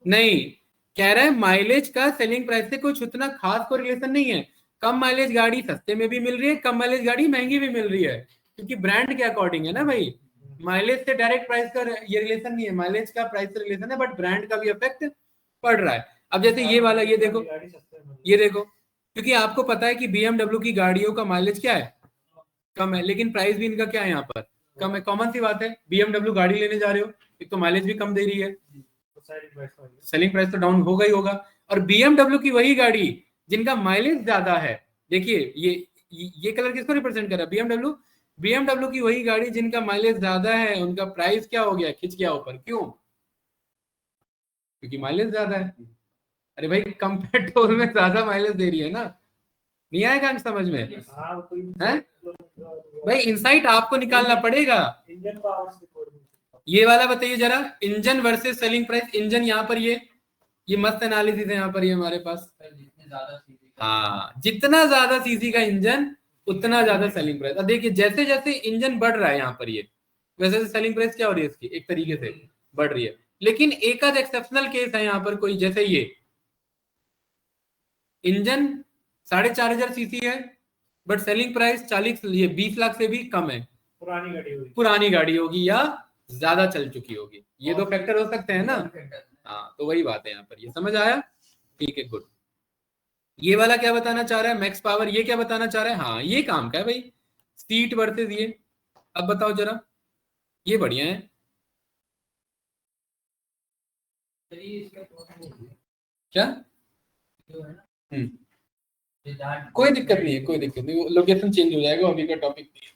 S1: नहीं, कह रहा है माइलेज का सेलिंग प्राइस से कुछ उतना खास कोरिलेशन नहीं है। कम माइलेज गाड़ी सस्ते में भी मिल रही है, कम माइलेज गाड़ी महंगी भी मिल रही है, क्योंकि ब्रांड के अकॉर्डिंग है ना भाई। माइलेज से डायरेक्ट प्राइस का ये रिलेशन नहीं है, माइलेज का प्राइस से रिलेशन है, बट ब्रांड का भी इफेक्ट पड़ रहा है। अब जैसे ये वाला, ये देखो, ये देखो, क्योंकि आपको पता है कि BMW की गाड़ियों का माइलेज क्या है? कम है, लेकिन प्राइस भी इनका क्या है यहाँ पर? कम है। कॉमन सी बात है, BMW गाड़ी लेने जा रहे हो, एक तो माइलेज भी कम दे रही है, सेलिंग प्राइस तो डाउन होगा ही होगा। और BMW की वही गाड़ी जिनका माइलेज ज्यादा है, देखिए ये कलर किसको रिप्रेजेंट कर रहा है? BMW। BMW की वही गाड़ी जिनका माइलेज ज्यादा है, उनका प्राइस क्या हो गया, खिंच गया ऊपर, क्यों? क्योंकि माइलेज ज्यादा है। अरे भाई कम पेट्रोल में ज्यादा माइलेज दे रही है ना, नहीं आएगा समझ में? है भाई, इंसाइट आपको निकालना पड़ेगा। ये वाला बताइए जरा, engine versus selling price. Engine यहाँ पर ये मस्त एनालिसिस है यहाँ पर ये हमारे पास। हाँ, जितना ज्यादा सीसी का इंजन उतना ज्यादा सेलिंग प्राइस। अब देखिए जैसे जैसे इंजन बढ़ रहा है यहाँ पर ये, वैसे वैसे सेलिंग प्राइस क्या हो रही है इसकी, एक तरीके से बढ़ रही है। लेकिन एक आध एक्सेप्शनल केस है यहाँ पर कोई, जैसे ये इंजन 4,500 सीसी है बट सेलिंग प्राइस 20 लाख से भी कम है, पुरानी गाड़ी होगी या ज्यादा चल चुकी होगी, ये दो फैक्टर हो सकते हैं ना। हाँ, तो वही बात है यहाँ पर, ये समझ आया? ठीक है, गुड। ये वाला क्या बताना चाह रहा है, मैक्स पावर, ये क्या बताना चाह रहा है? हाँ, ये काम का है भाई, सीट वर्सेस ये। अब बताओ जरा, ये बढ़िया है क्या? कोई दिक्कत नहीं है, कोई दिक्कत नहीं, लोकेशन चेंज हो जाएगा, अभी का टॉपिक नहीं है।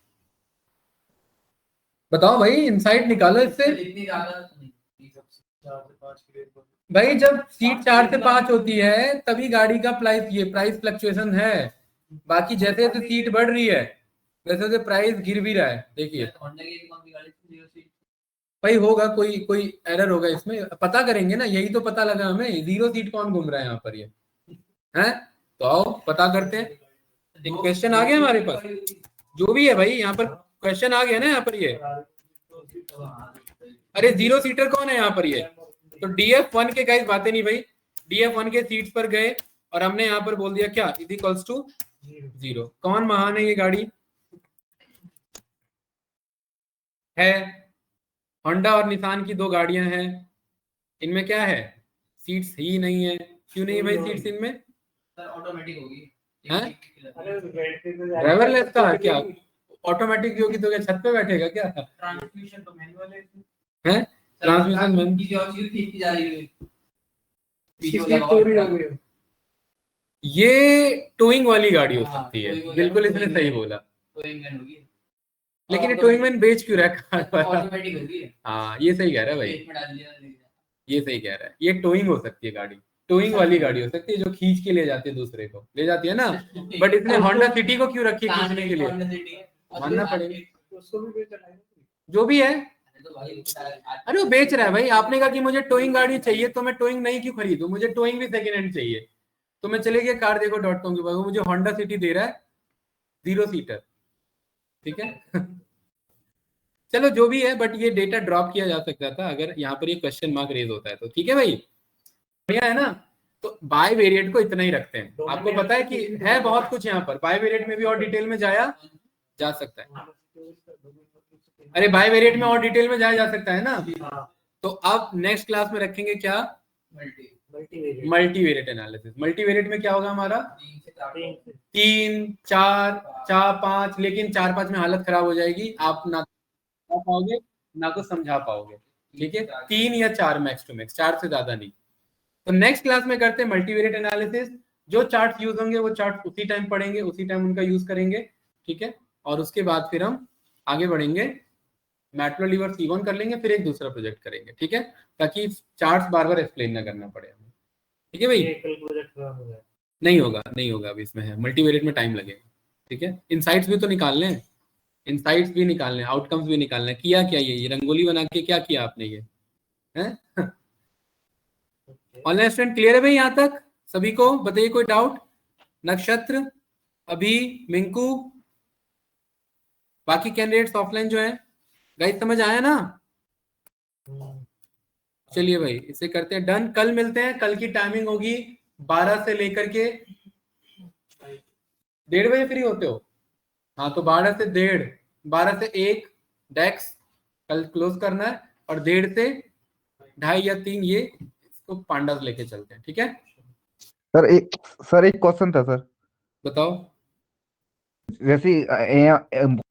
S1: बताओ भाई, इनसाइट निकालो इससे। भाई जब सीट 4 से 5 होती है तभी गाड़ी का प्राइस फ्लक्चुएशन है। बाकी जैसे जैसे सीट बढ़ रही है वैसे वैसे प्राइस गिर भी रहा है। देखिए भाई, होगा कोई कोई एरर होगा इसमें, पता करेंगे ना, यही तो पता लगा हमें, 0 सीट कौन घूम रहा है यहाँ पर ये है। तो आओ पता करते हैं। एक क्वेश्चन आ गया हमारे पास, जो भी है भाई यहाँ पर क्वेश्चन आ गया ना यहाँ पर ये। अरे 0 सीटर कौन है यहाँ पर ये? तो DF1 के गाइस बातें नहीं भाई, DF1 के सीट्स पर गए और हमने यहाँ पर बोल दिया क्या, इज इक्वल्स टू 0। कौन महान है? ये गाड़ी है, होंडा और निसान की दो गाड़ियां हैं, इनमें क्या है, सीट्स ही नहीं है। क्यों नहीं है भाई सीट्स इनमें? ऑटोमेटिक होगी ड्राइवरलेस का क्या? ऑटोमेटिक होगी तो क्या छत पे बैठेगा क्या? ट्रांसमिशन तो मैनुअल है, ट्रांसमिशन मैन किसी और चीज ठीक की जा रही है। ये टोइंग वाली गाड़ी हो सकती है, बिल्कुल इसने सही बोला। लेकिन ये टोइंग मैन बेच क्यों रहा है? हाँ, ये सही कह रहा है भाई, ये सही कह रहा है, ये टोइंग हो सकती है गाड़ी, टोइंग वाली गाड़ी हो सकती है जो खींच के ले जाती है, दूसरे को ले जाती है ना। बट इसने होंडा सिटी को क्यों रखी है खींचने के लिए? मानना पड़ेगा जो भी है। अरे वो बेच रहा है भाई, आपने कहा कि मुझे टोइंग गाड़ी चाहिए तो मैं टोइंग नहीं क्यों खरीदूं, मुझे टोइंग भी सेकंड हैंड चाहिए। तो मैं चले गया car-देखो.com के पास, वो मुझे होंडा सिटी दे रहा है 0 सीटर, ठीक है। चलो जो भी है, बट ये डेटा ड्रॉप किया जा सकता था अगर यहाँ पर ये क्वेश्चन मार्क रेज होता है तो, ठीक है भाई, बढ़िया है ना। तो बाय वेरिएट को इतना ही रखते हैं, आपको पता है कि है बहुत कुछ यहाँ पर, बाय वेरिएट में भी और डिटेल में जाया जा सकता है। अरे बाय वेरिएट में और डिटेल में जाया जा सकता है ना। तो अब नेक्स्ट क्लास में रखेंगे क्या, multi variate analysis. Multi variate में क्या होगा हमारा, 3, 4, 5, लेकिन 4-5 में हालत खराब हो जाएगी, आप ना पाओगे ना को समझा पाओगे, ठीक है। 3 या 4 मैक्स टू मैक्स, 4 से ज्यादा नहीं। तो नेक्स्ट क्लास में करते हैं मल्टीवेरिएट एनालिसिस। जो चार्ट यूज होंगे वो चार्ट उसी टाइम पढ़ेंगे, उसी टाइम उनका यूज करेंगे, ठीक है। और उसके बाद फिर हम आगे बढ़ेंगे, मैटप्लोलिब और C1 कर लेंगे, फिर एक दूसरा प्रोजेक्ट करेंगे, ठीक है, ताकि चार्ट्स बार बार एक्सप्लेन ना करना पड़े हमें, ठीक है भाई। नहीं होगा, नहीं होगा, अभी इसमें है मल्टीवेरिएट में टाइम लगेगा, ठीक है। इनसाइट्स भी तो निकालने हैं, इनसाइट्स भी निकालने, आउटकम्स भी निकालने। किया क्या ये रंगोली बना के क्या किया आपने ये है? ऑनलाइन स्टूडेंट क्लियर है भाई यहाँ तक सभी को? बताइए कोई डाउट? नक्षत्र, अभी, मिंकू, बाकी कैंडिडेट्स ऑफलाइन जो है, गाइस समझ आया ना? चलिए भाई इसे करते हैं डन। कल मिलते हैं, कल की टाइमिंग होगी 12 से लेकर के 1:30 बजे फ्री होते हो? हाँ, तो 12 से 1:30, 12 से 1 डेक्स कल क्लोज करना है, और 1:30 से 2:30 या 3 ये इसको पांडास लेके चलते हैं, ठीक है।
S3: सर एक क्वेश्चन था सर।
S1: बताओ।
S3: जैसे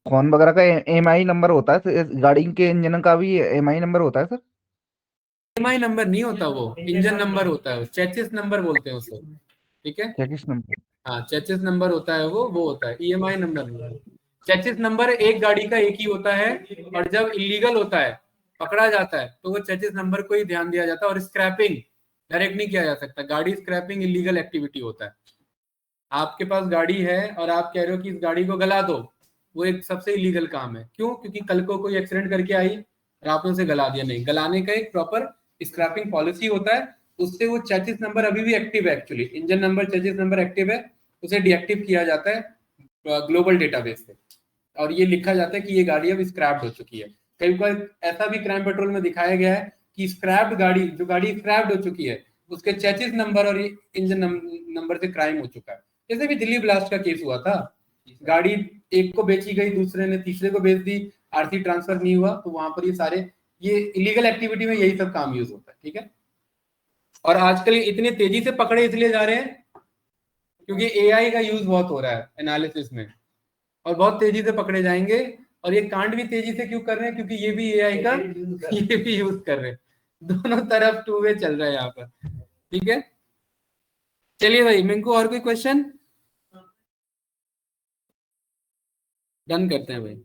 S3: फोन वगैरह का EMI नंबर होता है, तो इस गाड़ी के इंजन का भी EMI नंबर होता है सर?
S1: EMI नंबर नहीं होता, वो इंजन नंबर होता है, चेसिस नंबर बोलते हैं उसको, ठीक है।
S3: Chassis number.
S1: हाँ, चेसिस नंबर होता है वो होता है, EMI नंबर नहीं। चेसिस नंबर एक गाड़ी का एक ही होता है, और जब इलीगल होता है, पकड़ा जाता है, तो वो चेसिस नंबर को ही ध्यान दिया जाता है, और स्क्रैपिंग डायरेक्ट नहीं किया जा सकता। गाड़ी स्क्रैपिंग इलीगल एक्टिविटी होता है। आपके पास गाड़ी है और आप कह रहे हो कि इस गाड़ी को गला दो, वो एक सबसे इलीगल काम है। क्यों? क्योंकि कल को कोई एक्सीडेंट करके आई और आपने उसे गला दिया। नहीं, गलाने का एक प्रॉपर स्क्रैपिंग पॉलिसी होता है, उससे वो चेसिस नंबर अभी भी एक्टिव है। Actually engine number, chassis number active है, उसे डीएक्टिव किया जाता है ग्लोबल डेटाबेस से, और ये लिखा जाता है कि ये गाड़ी अब स्क्रैप्ड हो चुकी है। कई बार ऐसा भी क्राइम पेट्रोल में दिखाया गया है कि स्क्रैप्ड गाड़ी, जो गाड़ी स्क्रैप्ड हो चुकी है, उसके चेसिस नंबर और इंजन नंबर से क्राइम हो चुका है। जैसे भी दिल्ली ब्लास्ट का केस हुआ था, गाड़ी एक को बेची गई, दूसरे ने तीसरे को बेच दी, आरसी ट्रांसफर नहीं हुआ, तो वहां पर ये सारे, ये इलीगल एक्टिविटी में यही सब काम यूज होता है। ठीक है, और आजकल इतने तेजी से पकड़े इसलिए जा रहे हैं क्योंकि एआई का यूज बहुत हो रहा है एनालिसिस में, और बहुत तेजी से पकड़े जाएंगे। और ये कांड भी तेजी से क्यों कर रहे हैं? क्योंकि ये भी एआई का ये भी यूज कर रहे हैं। दोनों तरफ टू वे चल रहा है यहाँ पर। ठीक है, चलिए भाई, मिंकू और कोई क्वेश्चन? डन करते हैं भाई।